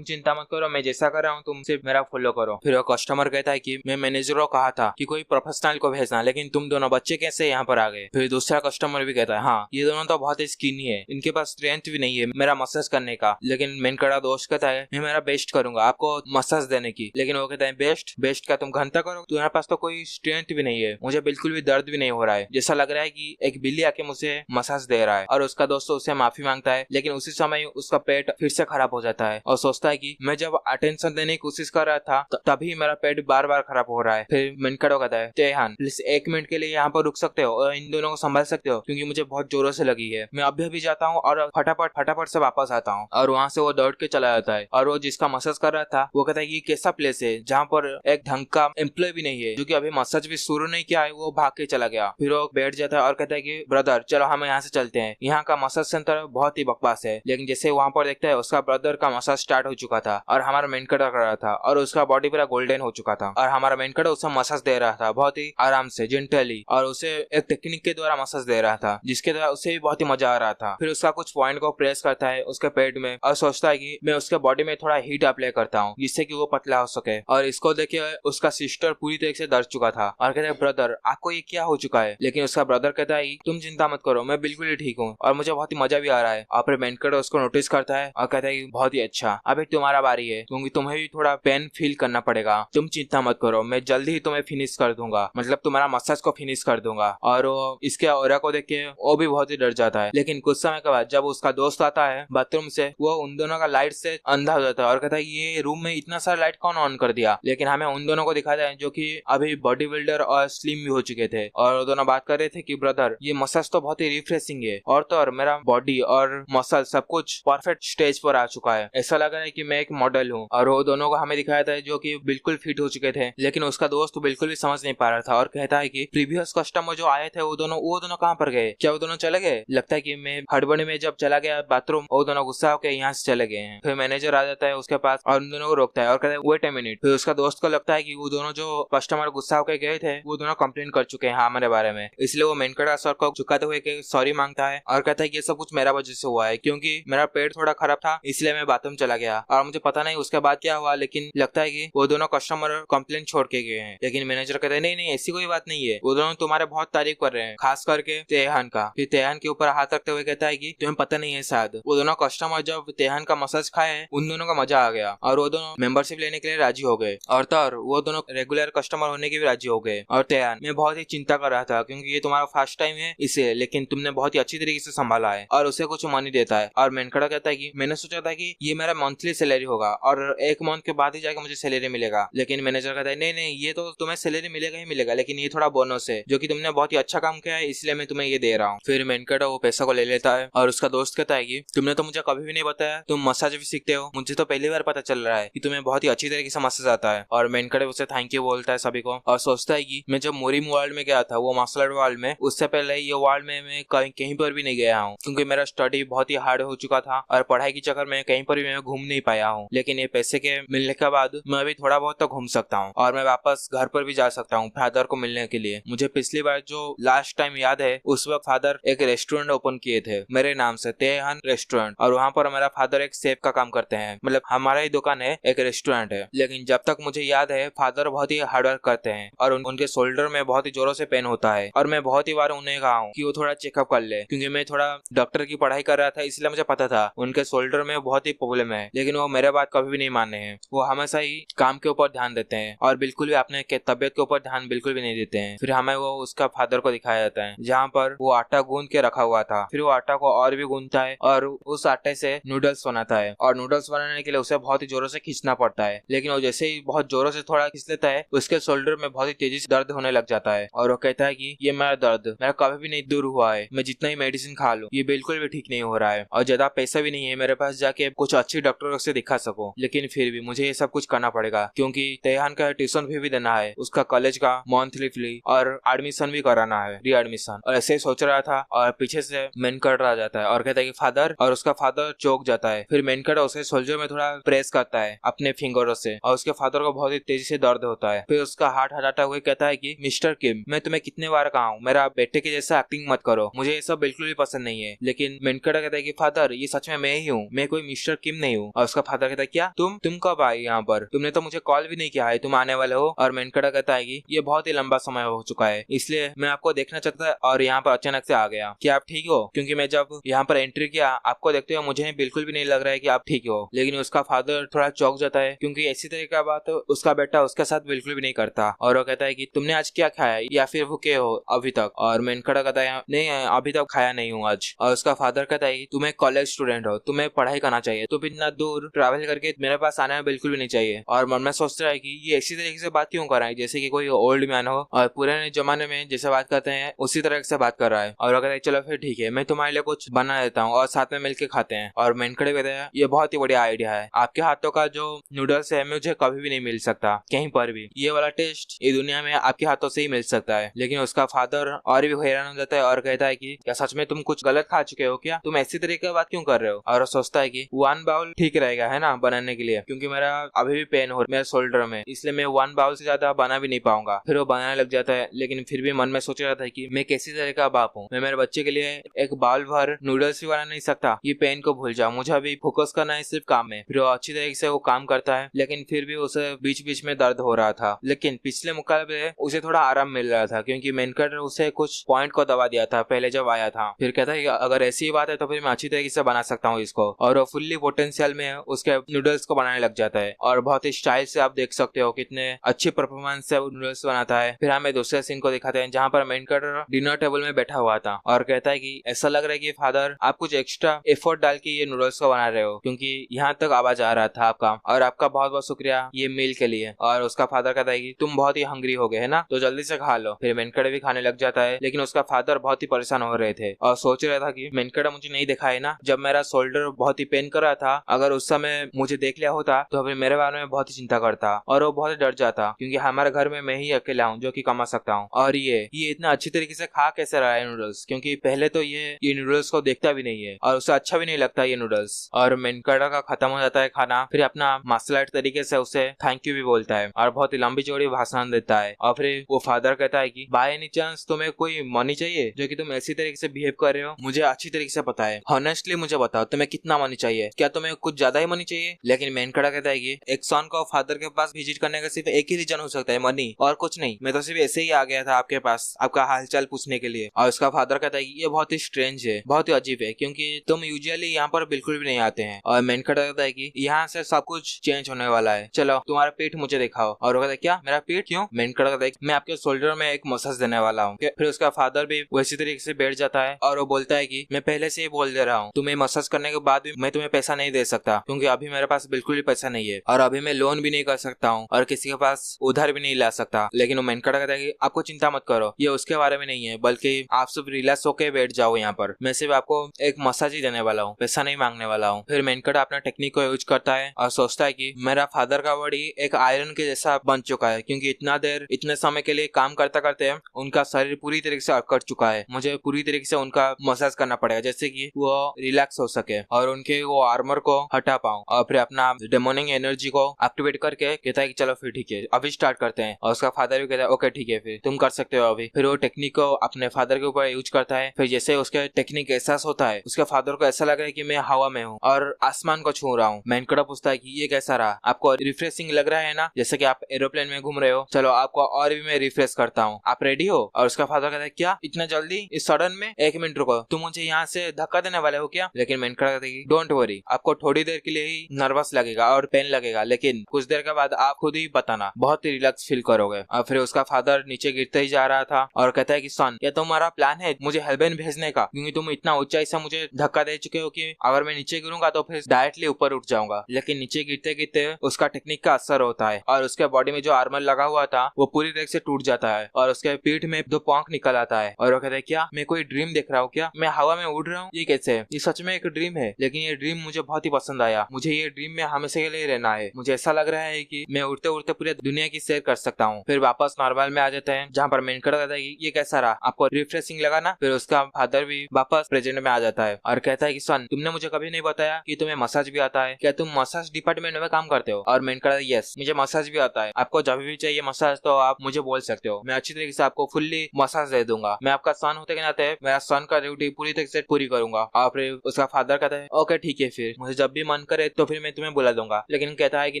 चिंता मत करो मैं जैसा कर रहा हूँ तुम सिर्फ मेरा फॉलो करो। फिर वो कस्टमर कहता है कि मैं मैनेजर को कहा था कि कोई प्रोफेशनल को भेजना लेकिन तुम दोनों बच्चे कैसे यहाँ पर आ गए। फिर दूसरा कस्टमर भी कहता है हाँ ये दोनों तो बहुत ही स्किनी है, इनके पास स्ट्रेंथ भी नहीं है मेरा मसाज करने का। लेकिन मेन कैरेक्टर दोस्त कहता है मैं मेरा बेस्ट करूंगा आपको मसाज देने की। लेकिन वो कहता है बेस्ट बेस्ट क्या तुम घंटा करो, तुम्हारे पास तो कोई स्ट्रेंथ भी नहीं है, मुझे बिल्कुल भी दर्द भी नहीं हो रहा है, जैसा लग रहा है कि एक बिल्ली आके मुझे मसाज दे रहा है। और उसका दोस्त उससे माफी मांगता है, लेकिन उसी समय उसका पेट फिर से खराब हो जाता है और सोचता है कि मैं जब अटेंशन देने की कोशिश कर रहा था तभी मेरा पेट बार बार खराब हो रहा है। फिर मेनकाडो कहता है तेहान प्लीज 1 मिनट के लिए यहाँ पर रुक सकते हो और इन दोनों को संभाल सकते हो, क्योंकि मुझे बहुत जोरों से लगी है, मैं अभी अभी जाता हूँ और फटाफट फटाफट से वापस आता हूँ। और वहाँ से वो दौड़ के चला जाता है। और वो जिसका मसाज कर रहा था वो कहता है ये कैसा प्लेस है जहाँ पर एक ढंग का एम्प्लॉय भी नहीं है, जो कि अभी मसाज भी शुरू नहीं किया है, वो भाग के चला गया। फिर वो बैठ जाता है और कहता है कि ब्रदर चलो हम यहाँ से चलते हैं, यहाँ का मसाज सेंटर बहुत ही बकवास है। लेकिन जैसे वहाँ पर देखता है उसका ब्रदर का मसाज स्टार्ट हो चुका था और हमारा मेन कटर कर रहा था और उसका बॉडी पूरा गोल्डन हो चुका था और हमारा मेन कटर उसे मसाज दे रहा था बहुत ही आराम से जेंटली, और उसे एक टेक्निक के द्वारा मसाज दे रहा था जिसके द्वारा उसे भी बहुत ही मजा आ रहा था। फिर उसका कुछ पॉइंट को प्रेस करता है उसके पेट में और सोचता है कि मैं उसके बॉडी में थोड़ा हीट अप्लाई करता हूँ जिससे कि वो पतला हो सके। और इसको देखे उसका सिस्टर पूरी तरह से डर चुका था और कहता है ब्रदर आपको ये क्या हो चुका है। लेकिन उसका ब्रदर कहता है तुम चिंता मत करो, मैं बिल्कुल ही ठीक हूँ और मुझे बहुत ही मजा भी आ रहा है। और फिर मेन कटर उसको नोटिस करता है और कहता है बहुत ही अच्छा, अब एक तुम्हारा बारी है, क्योंकि तुम्हें भी थोड़ा पेन फील करना पड़ेगा, तुम चिंता मत करो, मैं जल्दी ही तुम्हें फिनिश कर दूंगा, मतलब तुम्हारा मसाज को फिनिश कर दूंगा। और वो इसके ऑरा को देख के वो भी बहुत ही डर जाता है। लेकिन कुछ समय के बाद जब उसका दोस्त आता है बाथरूम से, वो उन दोनों का लाइट से अंधा हो जाता है और कहता है ये रूम में इतना सारा लाइट कौन ऑन कर दिया। लेकिन हमें उन दोनों को दिखाता है जो कि अभी बॉडी बिल्डर और स्लिम भी हो चुके थे और दोनों बात कर रहे थे कि ब्रदर ये मसाज तो बहुत ही रिफ्रेशिंग है और तो और मेरा बॉडी और मसल सब कुछ परफेक्ट स्टेज पर आ चुका है, ऐसा लग रहा है कि मैं एक मॉडल हूँ। और वो दोनों को हमें दिखाया था जो कि बिल्कुल फिट हो चुके थे। लेकिन उसका दोस्त बिल्कुल भी समझ नहीं पा रहा था और कहता है कि प्रीवियस कस्टमर जो आए थे वो दोनों कहाँ पर गए, क्या वो दोनों चले गए? लगता है कि मैं हड़बड़ी में जब चला गया बाथरूम वो दोनों गुस्सा होकर यहाँ से चले गए हैं। फिर मैनेजर आ जाता है उसके पास और उन दोनों को रोकता है और कहता है वेट अ मिनट। फिर उसका दोस्त को लगता है कि वो दोनों जो कस्टमर गुस्सा होकर गए थे वो दोनों कंप्लेन कर चुके हैं हमारे बारे में, इसलिए वो मेनकड़ा सर को झुकाते हुए सॉरी मांगता है और कहता है कि ये सब कुछ मेरा वजह से हुआ है, क्योंकि मेरा पेट थोड़ा खराब था इसलिए मैं बाथरूम चला गया और मुझे पता नहीं उसके बाद क्या हुआ, लेकिन लगता है कि वो दोनों कस्टमर कंप्लेन छोड़ के गए हैं। लेकिन मैनेजर कहता है नहीं नहीं ऐसी कोई बात नहीं है, वो दोनों तुम्हारे बहुत तारीफ कर रहे हैं, खास करके तेहान का। फिर तेहान के ऊपर हाथ रखते हुए कहता है कि तुम्हें पता नहीं है शायद वो दोनों कस्टमर जब तेहान का मसाज खाए उन दोनों का मजा आ गया और वो दोनों मेंबरशिप लेने के लिए राजी हो गए और तो वो दोनों रेगुलर कस्टमर होने के भी राजी हो गए। और तेहान मैं बहुत ही चिंता कर रहा था क्योंकि ये तुम्हारा फर्स्ट टाइम है इसे, लेकिन तुमने बहुत ही अच्छी तरीके से संभाला है। और उसे कुछ मनी देता है और मेनकड़ा कहता है कि मैंने सोचा था कि ये मेरा मंथली सैलरी होगा और 1 मंथ के बाद ही जाके मुझे सैलरी मिलेगा। लेकिन मैनेजर कहता है नहीं नहीं ये तो तुम्हें सैलरी मिलेगा ही मिलेगा, लेकिन ये थोड़ा बोनस है जो कि तुमने बहुत ही अच्छा काम किया है इसलिए मैं तुम्हें ये दे रहा हूँ। फिर मेनकड़ा वो पैसा को ले लेता है और उसका दोस्त कहता है कि तुमने तो मुझे कभी भी नहीं बताया तुम मसाज भी सीखते हो, मुझे तो पहली बार पता चल रहा है कि तुम्हें बहुत ही अच्छी तरीके से मसाज आता है। और मेनकड़ा उसे थैंक यू बोलता है सभी को और सोचता है कि मैं जब मोरिम वर्ल्ड में गया था वो मार्शल आर्ट वर्ल्ड में, उससे पहले ये वर्ल्ड में मैं कहीं पर भी नहीं गया हूँ क्योंकि मेरा स्टडी बहुत ही हार्ड हो चुका था और पढ़ाई के चक्कर में कहीं पर भी मैं घूम नहीं पाया हूँ। लेकिन ये पैसे के मिलने के बाद मैं अभी थोड़ा बहुत तो घूम सकता हूँ और मैं वापस घर पर भी जा सकता हूँ फादर को मिलने के लिए। मुझे पिछली बार जो लास्ट टाइम याद है उस वक्त फादर एक रेस्टोरेंट ओपन किए थे मेरे नाम से, तेहान रेस्टोरेंट, और वहाँ पर मेरा फादर एक शेफ का काम करते हैं, मतलब हमारा ही दुकान है एक रेस्टोरेंट है। लेकिन जब तक मुझे याद है फादर बहुत ही हार्डवर्क करते हैं और उनके शोल्डर में बहुत ही जोरों से पेन होता है और मैं बहुत ही बार उन्हें कहा हूँ कि वो थोड़ा चेकअप कर ले, क्योंकि मैं थोड़ा डॉक्टर की पढ़ाई कर रहा था इसलिए मुझे पता था उनके शोल्डर में बहुत ही प्रॉब्लम है। लेकिन वो मेरे बात कभी भी नहीं मानने हैं, वो हमेशा ही काम के ऊपर ध्यान देते हैं और बिल्कुल भी अपने तबियत के ऊपर ध्यान बिल्कुल भी नहीं देते हैं। फिर हमें वो उसका फादर को दिखाया जाता है जहाँ पर वो आटा गूंद के रखा हुआ था। फिर वो आटा को और भी गूंदता है और उस आटे से नूडल्स बनाता है और नूडल्स बनाने के लिए उसे बहुत ही जोरों से खींचना पड़ता है। लेकिन वो जैसे ही बहुत जोरों से थोड़ा खींच लेता है उसके शोल्डर में बहुत ही तेजी से दर्द होने लग जाता है और वो कहता है कि ये मेरा दर्द मेरा कभी भी नहीं दूर हुआ है, मैं जितना ही मेडिसिन खा लूं ये बिल्कुल भी ठीक नहीं हो रहा है और ज्यादा पैसा भी नहीं है मेरे पास जाके कुछ अच्छी डॉक्टरों से दिखा सको। लेकिन फिर भी मुझे ये सब कुछ करना पड़ेगा क्योंकि तेहान का ट्यूशन फी भी देना है, उसका कॉलेज का मंथली फी और एडमिशन भी कराना है, री एडमिशन। और ऐसे ही सोच रहा था और पीछे से मेनकट आ जाता है और कहता है कि फादर, और उसका फादर चौक जाता है। फिर मेनकट उसे सोल्जर में थोड़ा प्रेस करता है अपने फिंगरों से और उसके फादर को बहुत ही तेजी से दर्द होता है। फिर उसका हाथ हटाता हुए कहता है कि मिस्टर किम, मैं तुम्हें कितने बार कहा हूँ मेरा बेटे के जैसा एक्टिंग मत करो, मुझे ये सब बिल्कुल भी पसंद नहीं है। लेकिन मेनकट कहता है कि फादर ये सच में मैं ही हूँ, मैं कोई मिस्टर किम नहीं हूँ। और उसका फादर कहता है क्या तुम कब आए यहाँ पर, तुमने तो मुझे कॉल भी नहीं किया है तुम आने वाले हो। और मेनकट कहता है कि ये बहुत ही लंबा समय हो चुका है इसलिए मैं आपको देखना चाहता था और यहाँ पर अचानक से आ गया। क्या आप ठीक हो? क्योंकि मैं जब यहाँ पर एंट्री किया आपको देखते हुए मुझे बिल्कुल भी नहीं लग रहा है कि आप ठीक हो। लेकिन उसका फादर थोड़ा बड़ा चौंक जाता है क्योंकि ऐसी तरह का बात उसका बेटा उसके साथ बिल्कुल भी नहीं करता। और वो कहता है कि तुमने आज क्या खाया या फिर भूखे हो अभी तक? और मेनका कहता है नहीं अभी तक खाया नहीं हूँ आज। और उसका फादर कहता है तुम एक कॉलेज स्टूडेंट हो, तुम्हें पढ़ाई करना चाहिए, तुम इतना दूर ट्रैवल करके मेरे पास आना बिल्कुल भी नहीं चाहिए। और मन में सोचता है कि ये ऐसी तरीके से बात क्यों कर रहा है जैसे कि कोई ओल्ड मैन हो और पुराने जमाने में जैसे बात करते हैं उसी तरह से बात कर रहा है। और वो कहता है चलो फिर ठीक है, मैं तुम्हारे लिए कुछ बना देता हूँ और साथ में मिलकर खाते हैं। और मेनखड़े कहते हैं ये बहुत ही बढ़िया आइडिया है, आपके हाथों का जो नूडल्स है मुझे कभी भी नहीं मिल सकता कहीं पर भी, ये वाला टेस्ट ये दुनिया में आपके हाथों से ही मिल सकता है। लेकिन उसका फादर और भी हैरान हो जाता है और कहता है कि क्या सच में तुम कुछ गलत खा चुके हो क्या? तुम ऐसी तरीके की बात क्यों कर रहे हो? और वो सोचता है कि 1 बाउल ठीक रहेगा है ना बनाने के लिए, क्योंकि मेरा अभी भी पेन हो मेरे शोल्डर में, इसलिए मैं 1 बाउल से ज्यादा बना भी नहीं पाऊंगा। फिर वो बनाने लग जाता है, लेकिन फिर भी मन में सोच रहा था कि मैं कैसी तरह का बाप हूँ, मैं मेरे बच्चे के लिए एक बाउल भर नूडल्स भी बना नहीं सकता, ये पेन को भूल जाओ, मुझे अभी फोकस करना है सिर्फ काम में। फिर वो अच्छी तरीके से वो काम करता है, लेकिन फिर भी उसे बीच बीच में दर्द हो रहा था। लेकिन पिछले मुकाबले उसे थोड़ा आराम मिल रहा था क्योंकि मेनकट उसे कुछ पॉइंट को दबा दिया था पहले जब आया था। फिर कहता है अगर ऐसी बात है तो फिर मैं अच्छी तरीके से बना सकता हूँ इसको। और वो फुल्ली पोटेंशियल में उसके नूडल्स को बनाने लग जाता है और बहुत ही स्टाइल से आप देख सकते हो कितने अच्छी परफॉर्मेंस से नूडल्स बनाता है। फिर हमें दूसरे सीन को दिखाते हैं जहाँ पर मेनकट डिनर टेबल में बैठा हुआ था और कहता है कि ऐसा लग रहा है कि फादर आप कुछ एक्स्ट्रा एफर्ट डाल के ये नूडल्स को बना रहे हो क्योंकि यहाँ तक आवाज आ रहा था आपका, और आपका बहुत बहुत शुक्रिया ये मील के लिए। और उसका फादर कहता है कि तुम बहुत ही हंग्री हो गए है ना, तो जल्दी से खा लो। फिर मेनकड़े भी खाने लग जाता है, लेकिन उसका फादर बहुत ही परेशान हो रहे थे और सोच रहा था कि मेनकड़ा मुझे नहीं देखा है ना, जब मेरा शोल्डर बहुत ही पेन कर रहा था, अगर उस समय मुझे देख लिया होता तो फिर मेरे बारे में बहुत ही चिंता करता और वो बहुत डर जाता क्योंकि हमारे घर में मैं ही अकेला हूँ जो कि कमा सकता हूँ। और ये इतना अच्छी तरीके से खा कैसे रहा है नूडल्स, क्योंकि पहले तो ये नूडल्स को देखता भी नहीं है और उसे अच्छा भी नहीं लगता ये नूडल्स। और मेनकड़ा का खत्म हो जाता है खाना, फिर अपना मार्शल आर्ट तरीके से उसे थैंक यू भी बोलता है और बहुत ही लंबी चौड़ी भाषण देता है। और फिर वो फादर कहता है कि बाय एनी चांस तुम्हें कोई मनी चाहिए जो कि तुम ऐसी तरीके से बिहेव कर रहे हो, मुझे अच्छी तरीके से पता है, हॉनेस्टली मुझे बताओ तुम्हें कितना मनी चाहिए, क्या तुम्हें कुछ ज्यादा ही मनी चाहिए? लेकिन मेनकड़ा कहता है कि एक सन को फादर के पास विजिट करने का सिर्फ एक ही रीजन हो सकता है, मनी, और कुछ नहीं, मैं तो सिर्फ ऐसे ही आ गया था आपके पास आपका हालचाल पूछने के लिए। और उसका फादर कहता है कि ये बहुत ही स्ट्रेंज है, बहुत ही अजीब है, क्योंकि तुम यूजुअली यहाँ पर बिल्कुल भी नहीं आते हैं। और मेनकड़ा कहता है कि यहाँ से सब कुछ चेंज होने वाला है, चलो तुम्हारा पीठ मुझे दिखाओ। और वो कहता है क्या मेरा पीठ? क्यों? मेनकड़ा कहता है मैं आपके शोल्डर में एक मसाज देने वाला हूँ। फिर उसका फादर भी वैसी तरीके से बैठ जाता है और वो बोलता है कि मैं पहले से ही बोल दे रहा हूँ, तुम्हें मसाज करने के बाद भी मैं तुम्हें पैसा नहीं दे सकता क्योंकि अभी मेरे पास बिल्कुल भी पैसा नहीं है और अभी मैं लोन भी नहीं कर सकता हूँ और किसी के पास उधार भी नहीं ला सकता। लेकिन वो मेनकड़ा कहता है कि आपको चिंता मत करो, ये उसके बारे में नहीं है, बल्कि आप सब रिलैक्स होके बैठ जाओ यहाँ पर, मैं सिर्फ आपको एक मसाज ही देने वाला हूँ, पैसा नहीं मांगने वाला हूँ। फिर मेनकड़ा अपना टेक्निक को यूज करता है और सोचता है कि मेरा फादर का बॉडी एक आयरन के जैसा बन चुका है क्योंकि इतना देर इतने समय के लिए काम करते करते उनका शरीर पूरी तरीके से अकड़ चुका है, मुझे पूरी तरीके से उनका मसाज करना पड़ेगा जैसे कि वो रिलैक्स हो सके और उनके वो आर्मर को हटा पाऊं। और फिर अपना डेमोनिक एनर्जी को एक्टिवेट करके कहता है कि चलो फिर ठीक है अभी स्टार्ट करते हैं। और उसका फादर भी कहता है ओके ठीक है फिर तुम कर सकते हो अभी। फिर वो टेक्निक को अपने फादर के ऊपर यूज करता है। फिर जैसे उसके टेक्निक एहसास होता है उसके फादर को ऐसा लग रहा है कि मैं हवा में हूँ और आसमान को छू रहा हूँ। मेनकड़ा पूछता है कि ये कैसा रहा, आपको रिफ्रेशिंग लग रहा है ना, जैसे कि आप एरोप्लेन में घूम रहे हो, चलो आपको और भी मैं रिफ्रेश करता हूँ, आप रेडी हो? और उसका फादर कहता है क्या इतना जल्दी इस सडन में, एक मिनट रुको, तुम मुझे यहाँ से धक्का देने वाले हो क्या? लेकिन मेनकड़ा कहता है डोंट वरी, आपको थोड़ी देर के लिए ही नर्वस लगेगा और पेन लगेगा, लेकिन कुछ देर के बाद आप खुद ही बताना बहुत ही रिलैक्स फील करोगे। और फिर उसका फादर नीचे गिरते ही जा रहा था और कहता है कि सन क्या तुम्हारा प्लान है मुझे हेल्बेन भेजने का, क्योंकि तुम इतना ऊंचाई से मुझे धक्का दे चुके हो कि अगर मैं नीचे गिरूंगा तो फिर डायरेक्टली ऊपर उठ जाऊंगा। लेकिन नीचे गिरते गिरते उसका टेक्निक का असर होता है और उसके बॉडी में जो आर्मर लगा हुआ था वो पूरी तरह से टूट जाता है और उसके पीठ में 2 पंख निकल आता है। और वो कहता है क्या मैं कोई ड्रीम देख रहा हूँ क्या, मैं हवा में उड़ रहा हूँ, ये कैसे? ये सच में एक ड्रीम है, लेकिन ये ड्रीम मुझे बहुत ही पसंद आया, मुझे ये ड्रीम में हमेशा के लिए रहना है, मुझे ऐसा लग रहा है कि मैं उड़ते उड़ते पूरे दुनिया की सैर कर सकता हूँ। फिर वापस नॉर्मल में आ जाते हैं जहाँ पर मेनकड़ा कहता है कि ये कैसा रहा, आपको रिफ्रेशिंग लगा ना? फिर उसका फादर भी वापस प्रेजेंट में आ जाता है और कहता है कि सन तुमने मुझे कभी नहीं बताया कि तुम्हें मसाज भी आता है, क्या तुम मसाज डिपार्टमेंट में काम करते हो? और मेनकड़ा यस मुझे मसाज भी आता है, आपको जब भी चाहिए मसाज तो आप मुझे बोल सकते हो, मैं अच्छी तरीके से आपको फुल्ली मसाज दे दूंगा, मैं आपका सन होते के नाते मेरा सन का ड्यूटी पूरी तरीके से पूरी करूंगा। और फिर उसका फादर कहता है ओके ठीक है फिर मुझे जब भी मन करे तो फिर मैं तुम्हें बुला दूंगा। लेकिन कहता है कि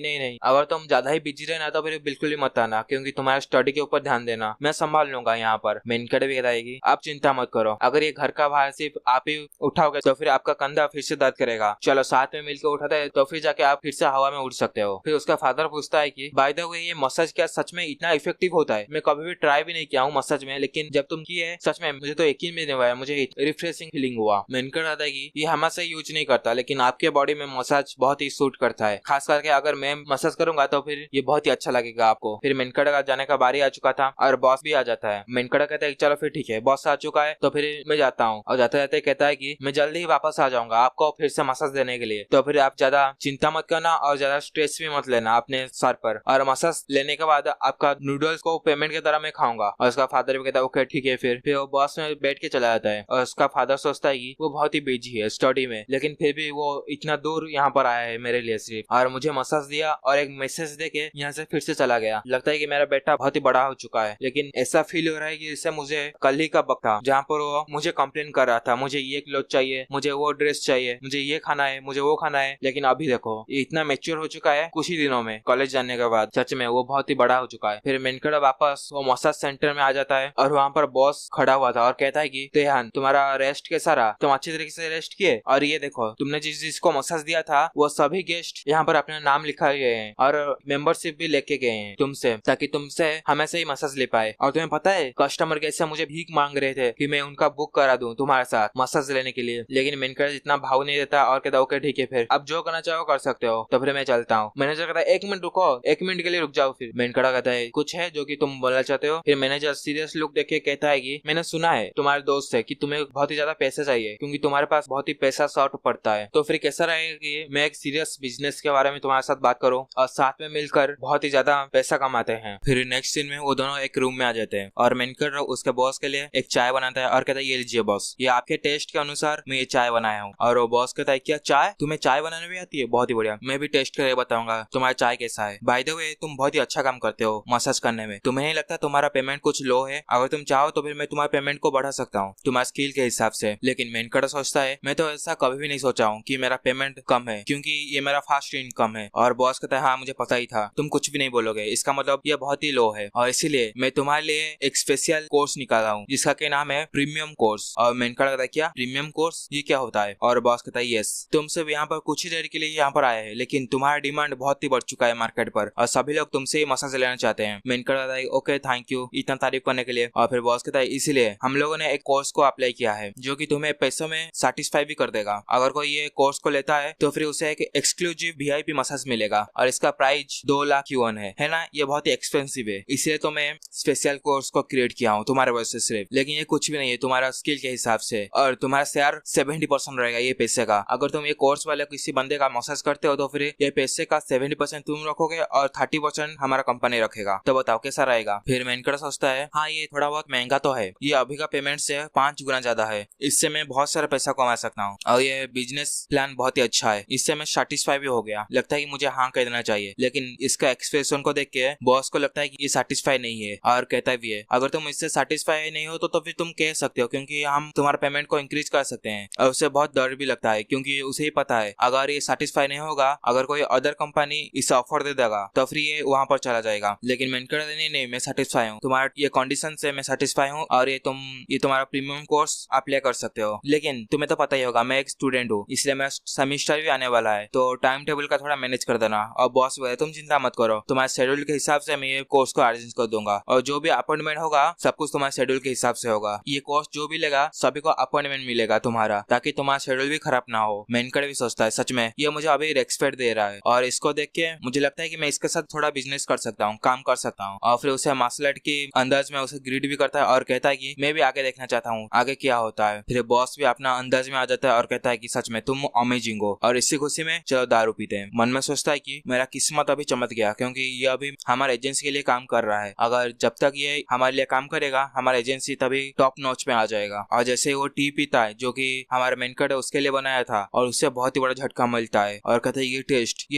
नहीं नहीं, अगर तुम ज्यादा ही बिजी रहना तो फिर बिल्कुल भी मत आना क्योंकि तुम्हारा स्टडी के ऊपर ध्यान देना मैं संभाल लूंगा यहाँ पर। मेनकड़े भी कहता है कि आप चिंता मत करो, अगर ये घर का भार सिर्फ आप ही उठाओगे तो फिर आपका कंधा फिर से दर्द करेगा, चलो साथ में मिलकर उठाते हैं तो फिर जाके आप फिर से हवा में उड़ सकते हो। फिर उसका फादर पूछता है कि बाय द वे ये मसाज क्या सच में इतना इफेक्टिव होता है? मैं कभी भी ट्राई भी नहीं किया हूँ मसाज में, लेकिन जब तुम किए सच में मुझे तो यकीन भी नहीं हुआ, मुझे रिफ्रेशिंग फीलिंग हुआ। मेनका कहता है कि ये हमेशा यूज नहीं करता, लेकिन आपके बॉडी में मसाज बहुत ही सूट करता है, खास करके अगर मैं मसाज करूंगा तो फिर ये बहुत ही अच्छा लगेगा आपको। फिर मेनका का जाने का बारी आ चुका था और बॉस भी आ जाता है। मेनका कहता है चलो फिर ठीक है, बॉस आ चुका है तो फिर मैं जाता हूँ। और जाते जाते कहता है कि मैं जल्दी ही वापस आ जाऊंगा आपको फिर से मसाज देने के लिए, तो फिर आप ज्यादा चिंता मत करना और ज्यादा स्ट्रेस भी मत लेना अपने सर पर। और मसाज लेने के बाद आपका नूडल्स को पेमेंट की तरह मैं खाऊंगा। और उसका फादर भी कहता है ओके ठीक है। फिर वो बॉस में बैठ के चला जाता है और उसका फादर सोचता है कि वो बहुत ही बिजी है स्टडी में, लेकिन फिर भी वो इतना दूर यहाँ पर आया है मेरे लिए सिर्फ, और मुझे मसाज दिया और एक मैसेज देके यहाँ से फिर से चला गया। लगता है कि मेरा बेटा बहुत ही बड़ा हो चुका है, लेकिन ऐसा फील हो रहा है कि इससे मुझे कल ही का वक्त था जहाँ पर वो मुझे कंप्लेन कर रहा था, मुझे ये क्लोथ चाहिए, मुझे वो ड्रेस चाहिए, मुझे ये खाना है, मुझे वो खाना है। लेकिन अभी देखो ये इतना मैच्योर हो चुका है कुछ ही दिनों में कॉलेज जाने के बाद, सच में वो बहुत ही बड़ा हो चुका है। फिर मेनका वापस वो मसाज सेंटर में आ जाता है और वहाँ पर बॉस खड़ा हुआ था और कहता है कि तेहान तुम्हारा रेस्ट कैसा रहा? तुम अच्छी तरीके से रेस्ट किए? और ये देखो तुमने जिसको मसाज दिया था वो सभी गेस्ट यहाँ पर अपना नाम लिखा गए हैं और मेंबरशिप भी लेके गए हैं तुमसे, ताकि तुमसे हमेशा ही मसाज ले पाए। और तुम्हें पता है कस्टमर कैसे मुझे भीख मांग रहे थे कि मैं उनका बुक करा दूं तुम्हारे साथ मसाज लेने के लिए, लेकिन मेनका इतना भाव नहीं देता और कहता ओके ठीक है फिर अब जो करना चाहो कर सकते हो। तो फिर मैं चलता हूँ। मैनेजर कहता है एक मिनट रुको, एक मिनट के लिए रुक जाओ। फिर मेनका कहता है कुछ है जो कि तुम बोलना चाहते हो? फिर मैनेजर सीरियस लुक देख के कहता है कि मैंने सुना है तुम्हारे दोस्त से कि तुम्हें बहुत ही ज्यादा पैसे चाहिए क्योंकि तुम्हारे पास बहुत ही पैसा शॉर्ट पड़ता है, तो फिर कैसा रहेगा कि मैं एक सीरियस बिजनेस के बारे में तुम्हारे साथ बात करूं और साथ में मिलकर बहुत ही ज्यादा पैसा कमाते हैं। फिर नेक्स्ट सीन में वो दोनों एक रूम में आ जाते हैं और मेनकर उसके बॉस के लिए एक चाय बनाता है और कहता है ये लीजिए बॉस, ये आपके टेस्ट के अनुसार मैं ये चाय बनाया हूँ। और वो बॉस कहता है क्या चाय? तुम्हें चाय बनाने भी आती है? बहुत ही बढ़िया, मैं भी टेस्ट करके बताऊंगा तुम्हारा चाय कैसा है। बाय द वे तुम बहुत ही अच्छा काम करते हो मसाज करने में, तुम्हें नहीं लगता तुम्हारा पेमेंट कुछ लो है? अगर तुम चाहो तो फिर मैं तुम्हारे पेमेंट को बढ़ा सकता हूँ तुम्हारे स्किल के हिसाब से। लेकिन मेनका सोचता है मैं तो ऐसा कभी भी नहीं सोचा हूँ कि मेरा पेमेंट कम है क्योंकि ये मेरा फास्ट इनकम है। और बॉस कहता है हाँ मुझे पता ही था, तुम कुछ भी नहीं बोलोगे, इसका मतलब ये बहुत ही लो है और इसीलिए मैं तुम्हारे लिए एक स्पेशल कोर्स निकाला हूँ जिसका के नाम है प्रीमियम कोर्स। और मेनका कहता है क्या प्रीमियम कोर्स, ये क्या होता है? और बॉस कहता है यस, तुम सिर्फ यहाँ पर कुछ ही देर के लिए यहाँ पर आए हैं, लेकिन तुम्हारा डिमांड बहुत ही बढ़ चुका है मार्केट पर और सभी लोग तुमसे ही मसाज लेना चाहते हैं। मेनका कहता है ओके थैंक यू इतना तारीफ करने के लिए। और फिर बॉस कहता है इसीलिए हम लोगों ने एक कोर्स को अप्लाई किया है जो कि तुम्हें पैसों में सेटिस्फाई भी कर देगा। अगर कोई ये कोर्स को लेता है तो फिर उसे एक एक्सक्लूसिव वीआईपी मसाज मिलेगा और इसका प्राइस 2 लाख युआन है ना, ये बहुत ही एक्सपेंसिव है, इसलिए तो मैं स्पेशल कोर्स को क्रिएट किया हूँ तुम्हारे वजह से सिर्फ। लेकिन ये कुछ भी नहीं है तुम्हारा स्किल के हिसाब से और तुम्हारा शेयर 70% रहेगा ये पैसे का। अगर तुम ये कोर्स वाले किसी बंदे का मसाज करते हो तो फिर ये पैसे का 70% तुम रखोगे और 30% हमारा कंपनी रखेगा। तो बताओ कैसा रहेगा? फिर मेनका सोचता है हाँ ये थोड़ा बहुत महंगा तो है, ये अभी का पेमेंट से 5 गुना ज्यादा है, इससे मैं बहुत सारा पैसा कमा सकता हूँ और ये बिजनेस प्लान बहुत ही अच्छा है, इससे मैं सेटिस्फाई भी हो गया, लगता है कि मुझे हाँ कह देना चाहिए। लेकिन इसका एक्सप्रेशन को देख के बॉस को लगता है कि ये सेटिस्फाई नहीं है और कहता भी है अगर तुम इससे सेटिस्फाई नहीं हो तो फिर तुम कह सकते हो क्योंकि हम तुम्हारा पेमेंट को इंक्रीज कर सकते हैं। और उसे बहुत डर भी लगता है क्योंकि उसे ही पता है अगर ये सेटिस्फाई नहीं होगा, अगर कोई अदर कंपनी इसे ऑफर दे देगा तो फिर ये वहां पर चला जाएगा। लेकिन मेनका नहीं मैं सेटिस्फाई हूँ, तुम्हारा ये कंडीशन से मैं सेटिस्फाई हूँ और ये तुम्हारा प्रीमियम कोर्स अप्लाई कर सकते हो। लेकिन तुम्हें तो पता ही होगा मैं एक स्टूडेंट हूँ, इसलिए मैं सेमेस्टर भी आने वाला है तो टाइम टेबल का थोड़ा मैनेज कर देना। और बॉस बोले तुम चिंता मत करो, तुम्हारे शेड्यूल के हिसाब से मैं ये कोर्स को अरेंज कर दूंगा और जो भी अपॉइंटमेंट होगा सब कुछ तुम्हारे शेड्यूल के हिसाब से होगा। ये कोर्स जो भी लेगा सभी को अपॉइंटमेंट मिलेगा तुम्हारा, ताकि तुम्हारा शेड्यूल भी खराब ना हो। मेनका भी सोचता है सच में ये मुझे अभी रेस्पेक्ट दे रहा है और इसको देख के मुझे लगता है कि मैं इसके साथ थोड़ा बिजनेस कर सकता हूँ, काम कर सकता हूँ। और फिर उसे मार्शल आर्ट की अंदाज में उसे ग्रीड भी करता है और कहता है कि मैं भी आगे देखना चाहता हूँ आगे क्या होता है। फिर बॉस भी अपना अंदाज में आ जाता है और कहता है कि सच में तुम अमेजिंग हो और इसी खुशी में चलो दारू पीते हैं। मन में सोचता है कि मेरा किस्मत अभी चमक गया क्योंकि ये अभी हमारे एजेंसी के लिए काम कर रहा है, अगर जब तक ये हमारे लिए काम करेगा हमारा एजेंसी तभी टॉप नॉच में आ जाएगा। और जैसे वो टी पीता है जो कि हमारा मेनकट है उसके लिए बनाया था और उससे बहुत ही बड़ा झटका मिलता है और कहता है ये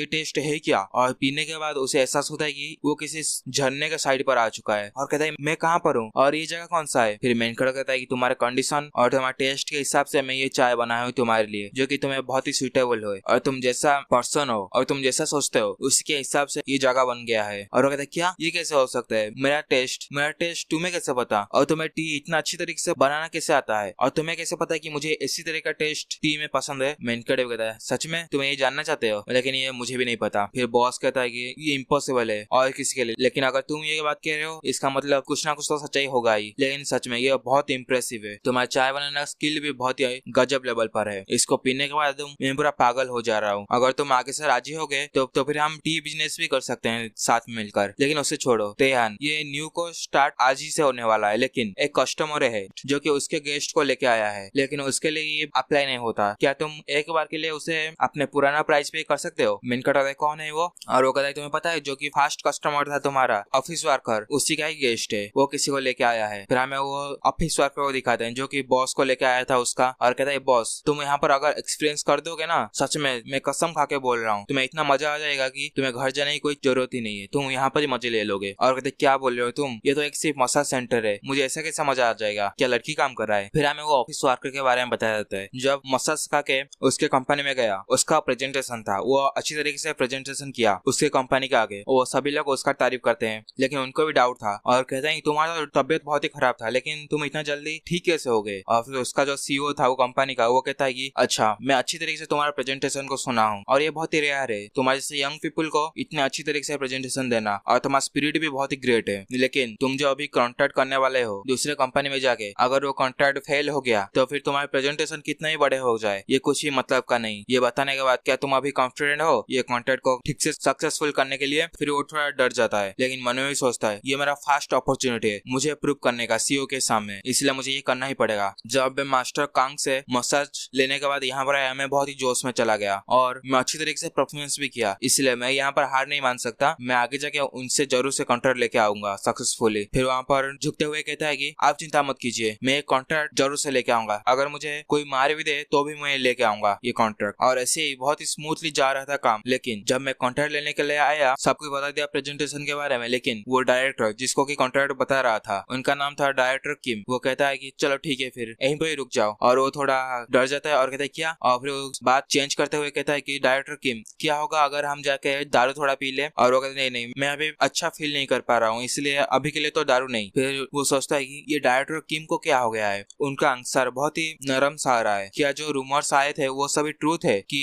टेस्ट है क्या? और पीने के बाद उसे एहसास होता है कि वो किसी झरने के साइड पर आ चुका है और कहता है मैं कहाँ पर हूँ और ये जगह कौन सा है? फिर मेनकट कहता है कि तुम्हारे कंडीशन और तुम्हारे टेस्ट के हिसाब से मैं ये चाय बनाया हूँ तुम्हारे लिए जो कि तुम्हें बहुत ही सुटेबल हो और तुम जैसा पर्सन हो और तुम जैसा सोचते हो उसके हिसाब से ये जगह बन गया है। और वो कहता है क्या ये कैसे हो सकता है? मेरा टेस्ट तुम्हें कैसे पता? और तुम्हें टी इतना अच्छी तरीके से बनाना कैसे आता है? और तुम्हें कैसे पता है कि मुझे इसी तरह का टेस्ट टी में पसंद है? मेनकट कहता है सच में तुम्हें ये जानना चाहते सकते हो, लेकिन ये मुझे भी नहीं पता। फिर बॉस कहता है कि ये इम्पॉसिबल है और किसी के लिए, लेकिन अगर तुम ये बात कह रहे हो इसका मतलब कुछ ना कुछ तो सच्चाई होगा ही। लेकिन सच में ये बहुत इंप्रेसिव है, तुम्हारा चाय बनाने का स्किल भी बहुत ही गजब लेवल पर है। इसको पीने के बाद मैं पूरा पागल हो जा रहा हूँ। अगर तुम आगे से राजी हो गए तो फिर हम टी बिजनेस भी कर सकते हैं साथ में मिलकर। लेकिन उससे छोड़ो तेहान, ये न्यू को स्टार्ट आज ही से होने वाला है, लेकिन एक कस्टमर है जो कि उसके गेस्ट को लेके आया है, लेकिन उसके लिए ये अप्लाई नहीं होता। क्या तुम एक बार के लिए उसे अपने पुराना प्राइस पे कर सकते हो? मिनकट कहता है कौन है वो? और वो कहता है तुम्हें पता है जो कि फास्ट कस्टमर था तुम्हारा ऑफिस वर्कर, उसी का ही गेस्ट है, वो किसी को लेके आया है। फिर हमें वो ऑफिस वर्कर को दिखाते हैं जो कि बॉस को लेके आया था उसका, और कहता है बॉस तुम यहाँ पर अगर एक्सपीरियंस कर दोगे ना, सच में मैं कसम खा के बोल रहा हूँ, तुम्हें इतना मजा आ जाएगा कि तुम्हें घर जाने की कोई जरूरत ही नहीं है, तुम यहाँ पर ही मजे ले लोगे। और कहते क्या बोल रहे हो तुम, ये तो एक सिर्फ मसाज सेंटर है, मुझे ऐसा कैसा मजा आ जाएगा, क्या लड़की काम कर रहा है? फिर हमें वो ऑफिस वर्कर के बारे में बताया जाता है। जब मसाज खा के उसके कंपनी में गया, उसका प्रेजेंटेशन था, वो अच्छी तरीके से प्रेजेंटेशन किया उसके कंपनी के आगे, वो सभी लोग उसका तारीफ करते हैं, लेकिन उनको भी डाउट था और कहते हैं तुम्हारा तबियत बहुत ही खराब था, लेकिन तुम इतना जल्दी ठीक कैसे हो गए? और फिर उसका जो सीईओ था वो कंपनी का, वो कहता है कि अच्छा मैं अच्छी तरीके से तुम्हारा प्रेजेंटेशन को सुना हूँ और ये बहुत ही रेयर है तुम्हारे जैसे यंग पीपल को इतने अच्छी तरीके से प्रेजेंटेशन देना, और तुम्हारा स्पिरिट भी बहुत ही ग्रेट है। लेकिन तुम जो अभी कॉन्ट्रैक्ट करने वाले हो दूसरे कंपनी में जाके, अगर वो कॉन्ट्रैक्ट फेल हो गया तो फिर तुम्हारे प्रेजेंटेशन कितना ही बड़े हो जाए ये कुछ ही मतलब का नहीं। ये बताने के बाद क्या तुम अभी कॉन्फिडेंट हो ये कॉन्ट्रैक्ट को ठीक से सक्सेसफुल करने के लिए? फिर वो थोड़ा डर जाता है, लेकिन मन में भी सोचता है ये मेरा फर्स्ट अपॉर्चुनिटी है मुझे प्रूव करने का सीईओ के सामने, इसलिए मुझे ये करना ही पड़ेगा। जब मैं मास्टर कांग से मसाज लेने के बाद यहाँ पर आया, मैं बहुत ही जोश में चला गया और मैं अच्छी तरीके से परफॉर्मेंस भी किया, इसलिए मैं यहाँ पर हार नहीं मान सकता, मैं आगे जाके उनसे जरूर से कॉन्ट्रैक्ट लेके आऊंगा सक्सेसफुली। फिर वहाँ पर झुकते हुए कहता है कि आप चिंता मत कीजिए, मैं एक कॉन्ट्रैक्ट जरूर से लेके आऊंगा, अगर मुझे कोई मार भी दे तो भी मैं लेके आऊंगा ये कॉन्ट्रैक्ट। और ऐसे ही बहुत ही स्मूथली जा रहा था काम, लेकिन जब मैं कॉन्ट्रैक्ट लेने के लिए आया सबको बता दिया प्रेजेंटेशन के बारे में, लेकिन वो डायरेक्टर जिसको की कॉन्ट्रैक्ट बता रहा था उनका नाम था डायरेक्टर किम, वो कहता है कि चलो ठीक है फिर यहीं पे रुक जाओ, और वो थोड़ा डर जाता है और कहता है क्या, और फिर बात चेंज करते हुए कहता है कि डायरेक्टर किम क्या होगा अगर हम जाके दारू थोड़ा पी ले? और वो कहते नहीं मैं अभी अच्छा फील नहीं कर पा रहा हूँ, इसलिए अभी के लिए तो दारू नहीं। फिर वो सोचता है कि ये डायरेक्टर किम को क्या हो गया है, उनका आंसर बहुत ही नरम सा रहा है, क्या जो रूमर्स आए थे वो सभी ट्रूथ है कि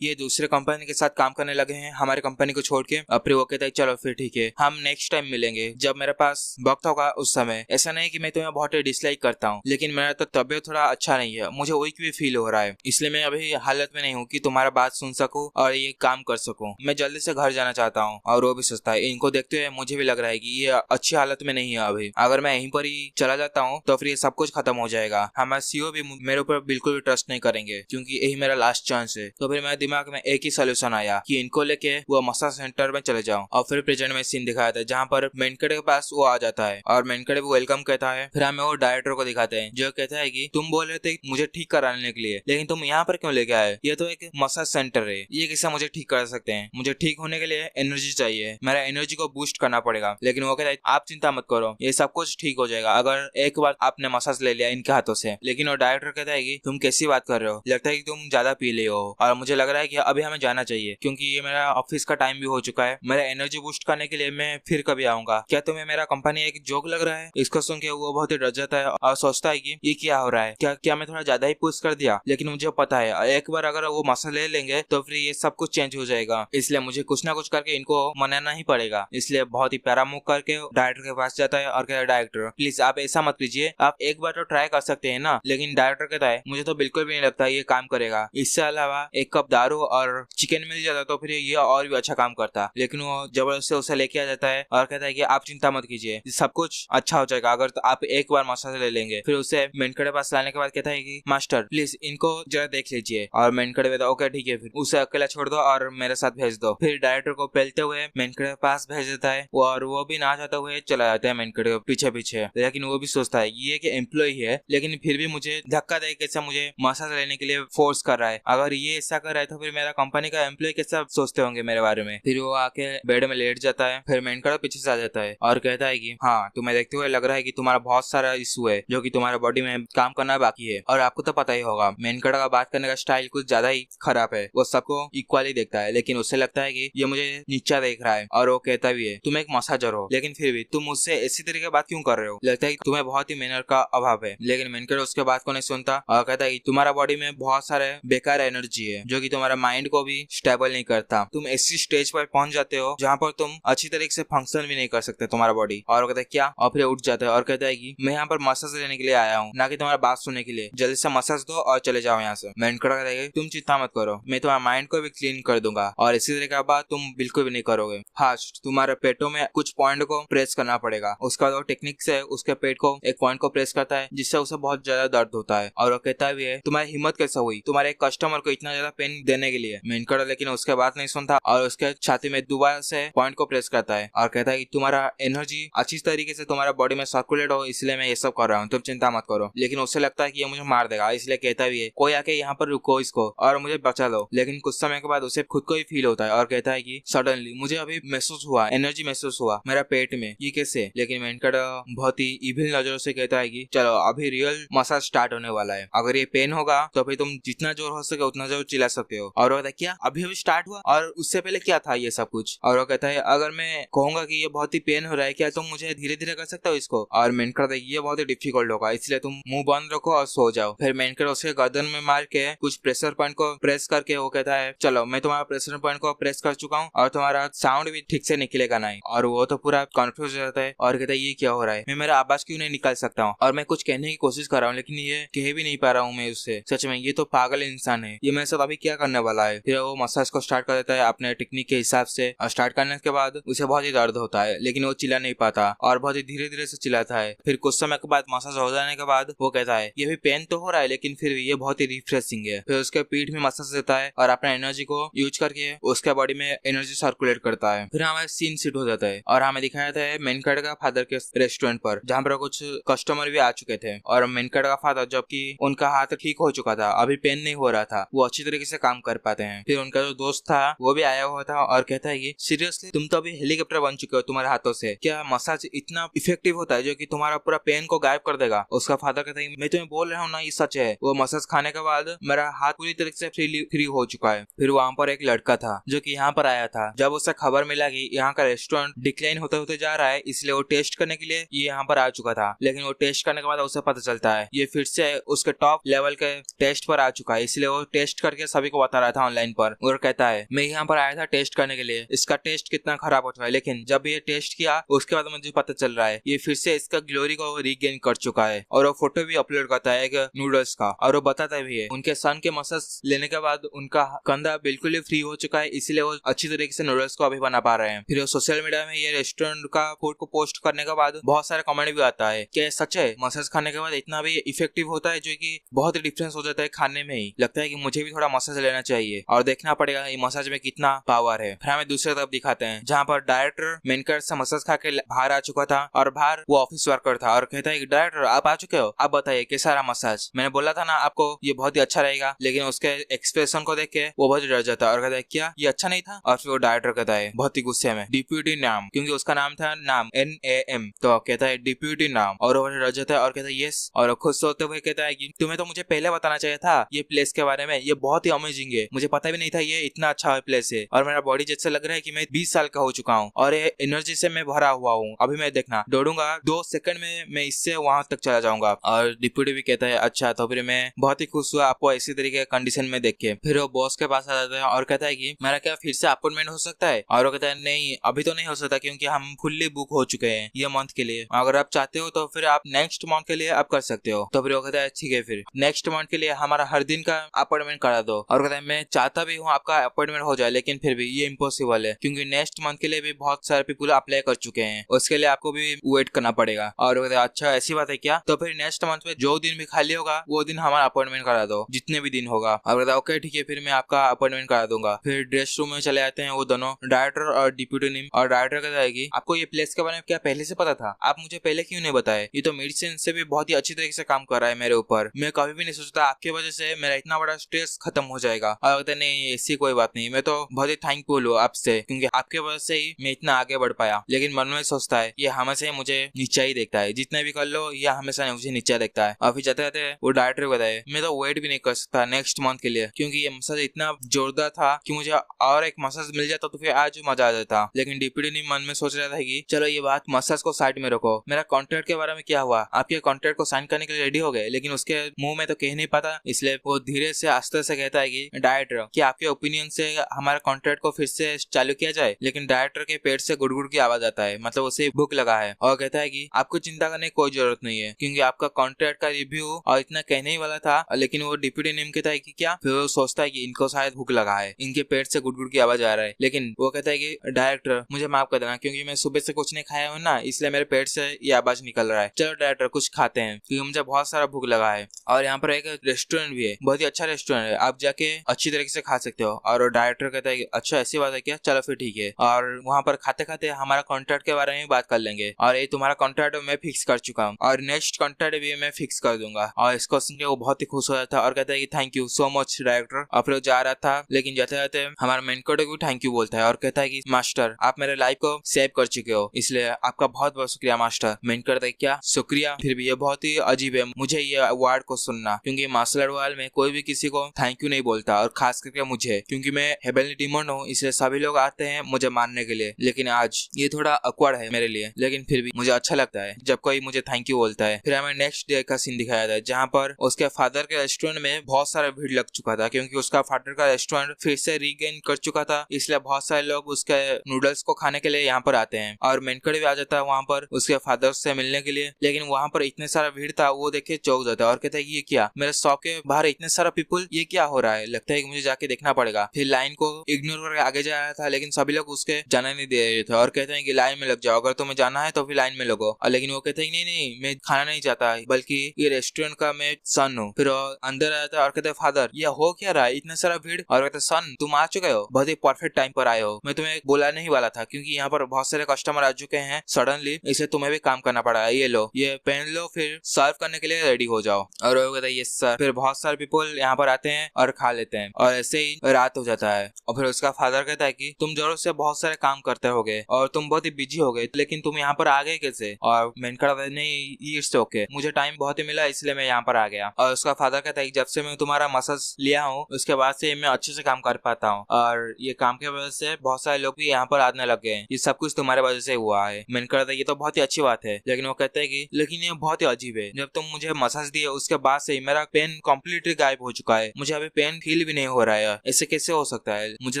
ये दूसरे कंपनी के साथ काम करने लगे हैं हमारे कंपनी को छोड़ के? फिर वो कहता है चलो फिर ठीक है हम नेक्स्ट टाइम मिलेंगे जब मेरे पास वक्त होगा उस समय। ऐसा नहीं कि मैं तुम्हें बहुत डिसलाइक करता हूँ, लेकिन मेरा तो तबियत थोड़ा अच्छा नहीं है, मुझे वीक भी फील हो रहा है, इसलिए मैं अभी हालत में नहीं हूँ कि तुम्हारा बात सुन सकूं और ये काम कर सकूं, मैं जल्दी से घर जाना चाहता हूँ। और वो भी सोचता है इनको देखते हुए मुझे भी लग रहा है कि ये अच्छी हालत में नहीं है अभी, अगर मैं यहीं पर ही चला जाता हूँ तो फिर ये सब कुछ खत्म हो जाएगा, हमारे सीईओ भी मेरे ऊपर बिल्कुल भी ट्रस्ट नहीं करेंगे क्योंकि यही मेरा लास्ट चांस है। तो फिर मेरे दिमाग में एक ही सोल्यूशन आया कि इनको लेके वो मसाज सेंटर में चले जाऊं। और फिर प्रेजेंट में सीन दिखाया था जहाँ पर मेनकड़े के पास वो आ जाता है और मेनकड़े वो वेलकम कहता है। फिर हमें वो डायरेक्टर को दिखाते हैं जो कहता है कि तुम बोल रहे थे मुझे ठीक कराने के लिए, लेकिन तुम यहाँ पर क्यों लेके आए? ये तो एक मसाज सेंटर है, ये कैसे मुझे ठीक कर सकते हैं? मुझे ठीक होने के लिए एनर्जी चाहिए, मेरा एनर्जी को बूस्ट करना पड़ेगा। लेकिन वो कहता है आप चिंता मत करो ये सब कुछ ठीक हो जाएगा अगर एक बार आपने मसाज ले लिया इनके हाथों से। लेकिन वो डायरेक्टर कहता है कि तुम कैसी बात कर रहे हो, लगता है कि तुम ज्यादा पी ले हो और मुझे लग रहा है कि अभी हमें जाना चाहिए क्योंकि ये मेरा ऑफिस का टाइम भी हो चुका है, मेरा एनर्जी बूस्ट करने के लिए मैं फिर कभी आऊंगा। क्या तुम्हें मेरा कंपनी एक जोक लग रहा है? इसको सुन के वो बहुत ही डर जाता है और सोचता है कि ये क्या हो रहा है, क्या मैं थोड़ा ज्यादा ही पुश कर दिया? लेकिन मुझे पता है एक बार अगर वो मसाज ले लेंगे तो फिर ये सब कुछ चेंज हो जाएगा, इसलिए मुझे कुछ ना कुछ करके इनको मनाना ही पड़ेगा। इसलिए बहुत ही प्यारा मुंह करके डायरेक्टर के पास जाता है और कहता है डायरेक्टर प्लीज आप ऐसा मत कीजिए, आप एक बार तो ट्राई कर सकते हैं ना। लेकिन डायरेक्टर कहता है मुझे तो बिल्कुल भी नहीं लगता ये काम करेगा, इससे अलावा एक कप दारू और चिकन मिल जाता तो फिर ये और भी अच्छा काम करता। लेकिन वो जबरदस्ती उसे लेके आ जाता है और कहता है कि आप चिंता मत कीजिए सब कुछ अच्छा हो जाएगा अगर तो आप एक बार मसाज ले लेंगे। फिर उसे मेनकड़े पास लाने के बाद कहता है कि मास्टर प्लीज इनको जरा देख लीजिए, और मेनकड़े कहता है ओके ठीक है फिर उसे अकेला छोड़ दो और मेरे साथ भेज दो। फिर डायरेक्टर को पहलते हुए मेनकड़े पास भेज देता है और वो भी ना चाहते हुए चला जाता है मेनकड़े के पीछे पीछे। लेकिन वो भी सोचता है ये कि एम्प्लॉय है लेकिन फिर भी मुझे धक्का दे कैसे मुझे मसाज लेने के लिए फोर्स कर रहा है, अगर ये ऐसा कर रहा है तो फिर मेरा कंपनी का एम्प्लॉय कैसा सोचते होंगे मेरे बारे में। फिर वो आके बेड में लेट जाता है। फिर मेनकड़ा पीछे से आ जाता है और कहता है कि हाँ तुम्हें देखते हुए लग रहा है कि तुम्हारा बहुत सारा इशू है जो कि तुम्हारे बॉडी में काम करना बाकी है, और आपको तो पता ही होगा मेनकड़ा का बात करने का स्टाइल कुछ ज्यादा ही खराब है, वो सबको इक्वली देखता है लेकिन उससे लगता है कि ये मुझे नीचा देख रहा है। और वो कहता भी है तुम एक मसाजर हो लेकिन फिर भी तुम मुझसे ऐसी तरीके की बात क्यों कर रहे हो, लगता है कि तुम्हें बहुत ही मेहनत का अभाव है। लेकिन मेनकड़ा उसके बात को नहीं सुनता और कहता है कि तुम्हारा बॉडी में बहुत सारे बेकार एनर्जी है जो कि तुम्हारा माइंड माइंड को भी स्टेबल नहीं करता। तुम ऐसी स्टेज पर पहुंच जाते हो जहाँ पर तुम अच्छी तरीके से फंक्शन भी नहीं कर सकते तुम्हारा बॉडी। और वो कहता है क्या, और फिर उठ जाता है और कहता है कि मैं यहाँ पर मसाज लेने के लिए आया हूँ, ना कि तुम्हारा बात सुनने के लिए। जल्दी से मसाज दो और चले जाओ यहाँ से। मेंढक कहता है तुम चिंता मत करो, मैं तुम्हारा माइंड को भी क्लीन कर दूंगा और इसी तरह का बात तुम बिल्कुल भी नहीं करोगे। फास्ट तुम्हारे पेटों में कुछ पॉइंट को प्रेस करना पड़ेगा। उसका वो टेक्निक से उसके पेट को एक पॉइंट को प्रेस करता है जिससे उसे बहुत ज्यादा दर्द होता है। और वो कहता भी है तुम्हारी हिम्मत कैसे हुई तुम्हारे एक कस्टमर को इतना ज्यादा पेन देने के लिए। मेंढक लेकिन उसके बात नहीं सुनता और उसके छाती में दोबारा से पॉइंट को प्रेस करता है और कहता है कि तुम्हारा एनर्जी अच्छी तरीके से तुम्हारा बॉडी में सर्कुलेट हो इसलिए मैं ये सब कर रहा हूँ, तुम चिंता मत करो। लेकिन उससे लगता है कि ये मुझे मार देगा, इसलिए कहता भी है कोई आके यहाँ पर रुको इसको और मुझे बचा लो। लेकिन कुछ समय के बाद उसे खुद को ही फील होता है और कहता है कि सडनली मुझे अभी महसूस हुआ, एनर्जी महसूस हुआ मेरा पेट में, ये कैसे। लेकिन मेंढक बहुत ही इविल नजरों से कहता है कि चलो अभी रियल मसाज स्टार्ट होने वाला है, अगर ये पेन होगा तो फिर तुम जितना जोर हो सके उतना जोर चिल्ला सकते हो। और वो कहता है क्या अभी अभी स्टार्ट हुआ और उससे पहले क्या था ये सब कुछ। और वो कहता है अगर मैं कहूंगा कि ये बहुत ही पेन हो रहा है क्या तुम मुझे धीरे धीरे कर सकते हो इसको। और मेंढक कहता है ये बहुत ही डिफिकल्ट होगा इसलिए तुम मुंह बंद रखो और सो जाओ। फिर मेंढक उसके गर्दन में मार के कुछ प्रेशर पॉइंट को प्रेस करके वो कहता है चलो मैं तुम्हारा प्रेशर पॉइंट को प्रेस कर चुका हूँ और तुम्हारा साउंड भी ठीक से निकलेगा नहीं। और वो तो पूरा कॉन्फ्यूज हो जाता है और कहता है ये क्या हो रहा है, मैं मेरा आवाज क्यों नहीं निकाल सकता हूँ और मैं कुछ कहने की कोशिश कर रहा हूँ लेकिन ये कह भी नहीं पा रहा हूँ मैं उससे। सच में ये तो पागल इंसान है, ये मेरे साथ अभी क्या करने वाला है। फिर वो मसाज को स्टार्ट कर देता है अपने टेक्निक के हिसाब से और स्टार्ट करने के बाद उसे बहुत ही दर्द होता है लेकिन वो चिल्ला नहीं पाता और बहुत ही धीरे धीरे से चिल्लाता है। फिर कुछ समय के बाद मसाज हो जाने के बाद वो कहता है ये भी पेन तो हो रहा है लेकिन फिर भी ये बहुत ही रिफ्रेशिंग है। फिर उसके पीठ में मसाज देता है और अपने एनर्जी को यूज करके उसके बॉडी में एनर्जी सर्कुलेट करता है। फिर हमें सीन शिफ्ट हो जाता है और हमें दिखाया जाता है मेनकट का फादर के रेस्टोरेंट पर जहाँ पर कुछ कस्टमर भी आ चुके थे। और मेनकट का फादर जबकि उनका हाथ ठीक हो चुका था, अभी पेन नहीं हो रहा था, वो अच्छी तरीके से काम कर पाते हैं। फिर उनका जो दोस्त था वो भी आया हुआ था और कहता है कि सीरियसली तुम तो अभी हेलीकॉप्टर बन चुके हो तुम्हारे हाथों से, क्या मसाज इतना इफेक्टिव होता है जो कि तुम्हारा पूरा पेन को गायब कर देगा। उसका फादर कहता है मैं तुम्हें बोल रहा हूँ ना ये सच है। वो मसाज खाने के बाद मेरा हाथ पूरी तरीके से फ्री हो चुका है। फिर वहाँ पर एक लड़का था जो कि यहाँ पर आया था। जब उसे खबर मिला कि यहाँ का रेस्टोरेंट डिक्लाइन होते होते जा रहा है इसलिए वो टेस्ट करने के लिए ये यहाँ पर आ चुका था। लेकिन वो टेस्ट करने के बाद उसे पता चलता है ये फिर से उसके टॉप लेवल के टेस्ट पर आ चुका है, इसलिए वो टेस्ट करके सभी को बता रहा था ऑनलाइन पर। और कहता है मैं यहाँ पर आया था टेस्ट करने के लिए, इसका टेस्ट कितना खराब हो चुका है, लेकिन जब ये टेस्ट किया उसके बाद मुझे पता चल रहा है ये फिर से इसका ग्लोरी को रीगेन कर चुका है। और वो फोटो भी अपलोड करता है एक नूडल्स का और वो बताता भी है उनके सन के मसाज लेने के बाद उनका कंधा बिल्कुल ही फ्री हो चुका है, इसलिए वो अच्छी तरीके से नूडल्स को अभी बना पा रहे हैं। फिर वो सोशल मीडिया में ये रेस्टोरेंट का फूड को पोस्ट करने के बाद बहुत सारे कमेंट भी आता है कि सच है मसाज खाने के बाद इतना भी इफेक्टिव होता है जो कि बहुत ही डिफरेंस हो जाता है खाने में ही। लगता है कि मुझे भी थोड़ा मसाज लेना चाहिए और देखना पड़ेगा ये मसाज में कितना पावर है। फिर हमें दूसरी तरफ दिखाते हैं जहाँ पर डायरेक्टर मेनकर से मसाज खा के बाहर आ चुका था और बाहर वो ऑफिस वर्कर था और कहता है डायरेक्टर आप आ चुके हो, आप बताइए कैसा रहा मसाज, मैंने बोला था ना आपको ये बहुत ही अच्छा रहेगा। लेकिन उसके एक्सप्रेशन को देख के वो बहुत डर जाता है और कहता है क्या ये अच्छा नहीं था। और फिर वो डायरेक्टर कहता है बहुत ही गुस्से में डिप्यूटी नाम, क्योंकि उसका नाम था नाम NAM, तो कहता है डिप्यूटी नाम। और वो डर जाता है और कहता है यस, और खुश होते हुए कहता है कि तुम्हें तो मुझे पहले बताना चाहिए था ये प्लेस के बारे में, ये बहुत ही अमेजिंग है, मुझे पता भी नहीं था ये इतना अच्छा प्लेस है। और मेरा बॉडी जैसे लग रहा है कि मैं 20 साल का हो चुका हूँ और ये एनर्जी से मैं भरा हुआ हूँ, अभी मैं देखना दौड़ूंगा 2 सेकंड में मैं इससे वहां तक चला जाऊंगा। और डिप्यूटी भी कहता है अच्छा, तो फिर मैं बहुत ही खुश हुआ आपको इसी तरीके कंडीशन में देख के। फिर वो बॉस के पास आ जाता है और कहता है कि मेरा क्या फिर से अपॉइंटमेंट हो सकता है। और वो कहता है नहीं अभी तो नहीं हो सकता क्योंकि हम फुल्ली बुक हो चुके हैं ये मंथ के लिए, अगर आप चाहते हो तो फिर आप नेक्स्ट मंथ के लिए आप कर सकते हो। तो फिर वो कहता है ठीक है फिर नेक्स्ट मंथ के लिए हमारा हर दिन का अपॉइंटमेंट करा दो। और कहता है मैं चाहता भी हूँ आपका अपॉइंटमेंट हो जाए लेकिन फिर भी ये इम्पॉसिबल है क्योंकि नेक्स्ट मंथ के लिए भी बहुत सारे पीपल अप्लाई कर चुके हैं, उसके लिए आपको भी वेट करना पड़ेगा। और कहता है अच्छा ऐसी बात है क्या, तो फिर नेक्स्ट मंथ में जो दिन भी खाली होगा वो दिन हमारा अपॉइंटमेंट करा दो जितने भी दिन होगा। और कहता है ओके ठीक है फिर मैं आपका अपॉइंटमेंट करा दूंगा। फिर ड्रेस रूम में चले जाते हैं वो दोनों, डायरेक्टर और डिप्यूटी नीम। और डायरेक्टर कहता है कि आपको ये प्लेस के बारे में क्या पहले से पता था, आप मुझे पहले क्यों नहीं बताए, ये तो मेडिसिन से भी बहुत ही अच्छी तरीके से काम कर रहा है मेरे ऊपर, मैं कभी भी नहीं सोचता आपकी वजह से मेरा इतना बड़ा स्ट्रेस खत्म हो जाएगा। और कहते नहीं ऐसी कोई बात नहीं, मैं तो बहुत ही थैंकफुल हूँ आपसे क्योंकि आपके वजह से ही मैं इतना आगे बढ़ पाया। लेकिन मन में सोचता है ये हमेशा मुझे नीचा ही देखता है, जितने भी कर लो ये हमेशा मुझे नीचा देखता है। और फिर जाते जाते वो डायरेक्टर बताए मैं तो वेट भी नहीं कर सकता नेक्स्ट मंथ के लिए क्योंकि ये मसाज इतना जोरदार था कि मुझे और एक मसाज मिल जाता तो फिर आज मजा आ जाता। लेकिन डिप्यूटी नीम मन में सोच रहा था कि चलो ये बात मसाज को साइड में रखो, मेरा कॉन्ट्रैक्ट के बारे में क्या हुआ, आपके कॉन्ट्रैक्ट को साइन करने के लिए रेडी हो गए, लेकिन उसके मुंह में तो कह नहीं पाता, इसलिए वो धीरे से आस्ते से कहता है कि डायरेक्टर, क्या आपके ओपिनियन से हमारा कॉन्ट्रैक्ट को फिर से चालू किया जाए? लेकिन डायरेक्टर के पेट से गुड़गुड़ की आवाज आता है, मतलब उसे भूख लगा है, और कहता है कि आपको चिंता करने की कोई जरूरत नहीं है, क्योंकि आपका कॉन्ट्रैक्ट का रिव्यू और इतना कहने ही वाला था, लेकिन वो डिप्यूटी नेम कहता है कि क्या? फिर वो सोचता है कि इनको शायद भूख लगा है, इनके पेट से गुड़गुड़ की आवाज आ रहा है, लेकिन वो कहता है कि डायरेक्टर मुझे माफ कर देना, क्योंकि मैं सुबह से कुछ नहीं खाया हूँ ना, इसलिए मेरे पेट से ये आवाज निकल रहा है। चलो डायरेक्टर कुछ खाते हैं, क्योंकि मुझे बहुत सारा भूख लगा है, और यहाँ पर एक रेस्टोरेंट भी है, बहुत ही अच्छा रेस्टोरेंट है, आप जाके अच्छी तरीके से खा सकते हो। और डायरेक्टर कहता है कि अच्छा ऐसी बात है क्या? चलो फिर ठीक है। और वहाँ पर खाते खाते हमारा कॉन्ट्रैक्ट के बारे में बात कर लेंगे, और ये तुम्हारा कॉन्ट्रैक्ट मैं फिक्स कर चुका हूँ, और नेक्स्ट कॉन्ट्रैक्ट भी मैं फिक्स कर दूंगा। और इसको सुन के वो बहुत ही खुश हो जाता है और कहता है कि thank you so much director. और फिर जा रहा था, लेकिन जाते जाते हमारा मेन को भी थैंक यू बोलता है और कहता है कि मास्टर आप मेरे लाइफ को सेव कर चुके हो, इसलिए आपका बहुत बहुत शुक्रिया मास्टर। मेन कहता है क्या शुक्रिया? फिर भी ये बहुत ही अजीब है मुझे ये अवार्ड को सुनना, क्योंकि मार्शल आर्ट वर्ल्ड में कोई भी किसी को थैंक यू नहीं बोलता, और खास करके मुझे, क्योंकि मैं हेवनली डीमन हूँ, इसलिए सभी लोग आते हैं मुझे मारने के लिए। लेकिन आज ये थोड़ा अक्वर्ड है मेरे लिए, लेकिन फिर भी मुझे अच्छा लगता है जब कोई मुझे थैंक यू बोलता है। फिर हमें नेक्स्ट डे का सीन दिखाया था, जहाँ पर उसके फादर के रेस्टोरेंट में बहुत सारा भीड़ लग चुका था, क्योंकि उसका फादर का रेस्टोरेंट फिर से रीगेन कर चुका था, इसलिए बहुत सारे लोग उसके नूडल्स को खाने के लिए यहाँ पर आते हैं। और मेनकड़े भी आ जाता है वहाँ पर उसके फादर से मिलने के लिए, लेकिन वहाँ पर इतने सारा भीड़ था, वो देख के चौंक जाता है और कहता है ये क्या, मेरे शॉप के बाहर इतने सारा पीपल, ये क्या हो रहा है? लगता है कि मुझे जाके देखना पड़ेगा। फिर लाइन को इग्नोर करके आगे जा रहा था, लेकिन सभी लोग उसके जाने नहीं दे रहे थे और कहते हैं कि लाइन में लग जाओ, अगर तुम्हें जाना है तो फिर लाइन में लगो। लेकिन वो कहते हैं नहीं नहीं मैं खाना नहीं चाहता, बल्कि ये रेस्टोरेंट का मैं सन हूँ। फिर अंदर आता है और कहते हैं फादर ये हो क्या रहा है, इतना सारा भीड़? और कहते सन तुम आ चुके हो, बहुत ही परफेक्ट टाइम पर आए हो, मैं तुम्हें बोला नहीं वाला था, क्योंकि यहाँ पर बहुत सारे कस्टमर आ चुके हैं सडनली, इसे तुम्हें भी काम करना पड़ा। ये लो ये पहन लो, फिर सर्व करने के लिए रेडी हो जाओ। और वो कहता है यस सर। फिर बहुत सारे पीपल यहाँ पर आते हैं और खा लेते हैं, और ऐसे ही रात हो जाता है। और फिर उसका फादर कहता है कि तुम जरूर से बहुत सारे काम करते होगे और तुम बहुत ही बिजी हो गए, लेकिन तुम यहाँ पर आ गए कैसे? और मेनका नहीं इट्स ओके, मुझे टाइम बहुत ही मिला इसलिए मैं यहाँ पर आ गया। और उसका फादर कहता है जब से मैं तुम्हारा मसाज लिया हूँ उसके बाद से मैं अच्छे से काम कर पाता हूँ, और ये काम की वजह से बहुत सारे लोग भी यहाँ पर आने लग गए, ये सब कुछ तुम्हारे वजह से हुआ है। मैंने कहता है ये तो बहुत ही अच्छी बात है, लेकिन वो कहते हैं कि लेकिन ये बहुत ही अजीब है, जब तुम मुझे मसाज दिए उसके बाद से मेरा पेन कम्प्लीटली गायब हो चुका है, मुझे अभी पेन फील भी नहीं हो रहा है, ऐसे कैसे हो सकता है? मुझे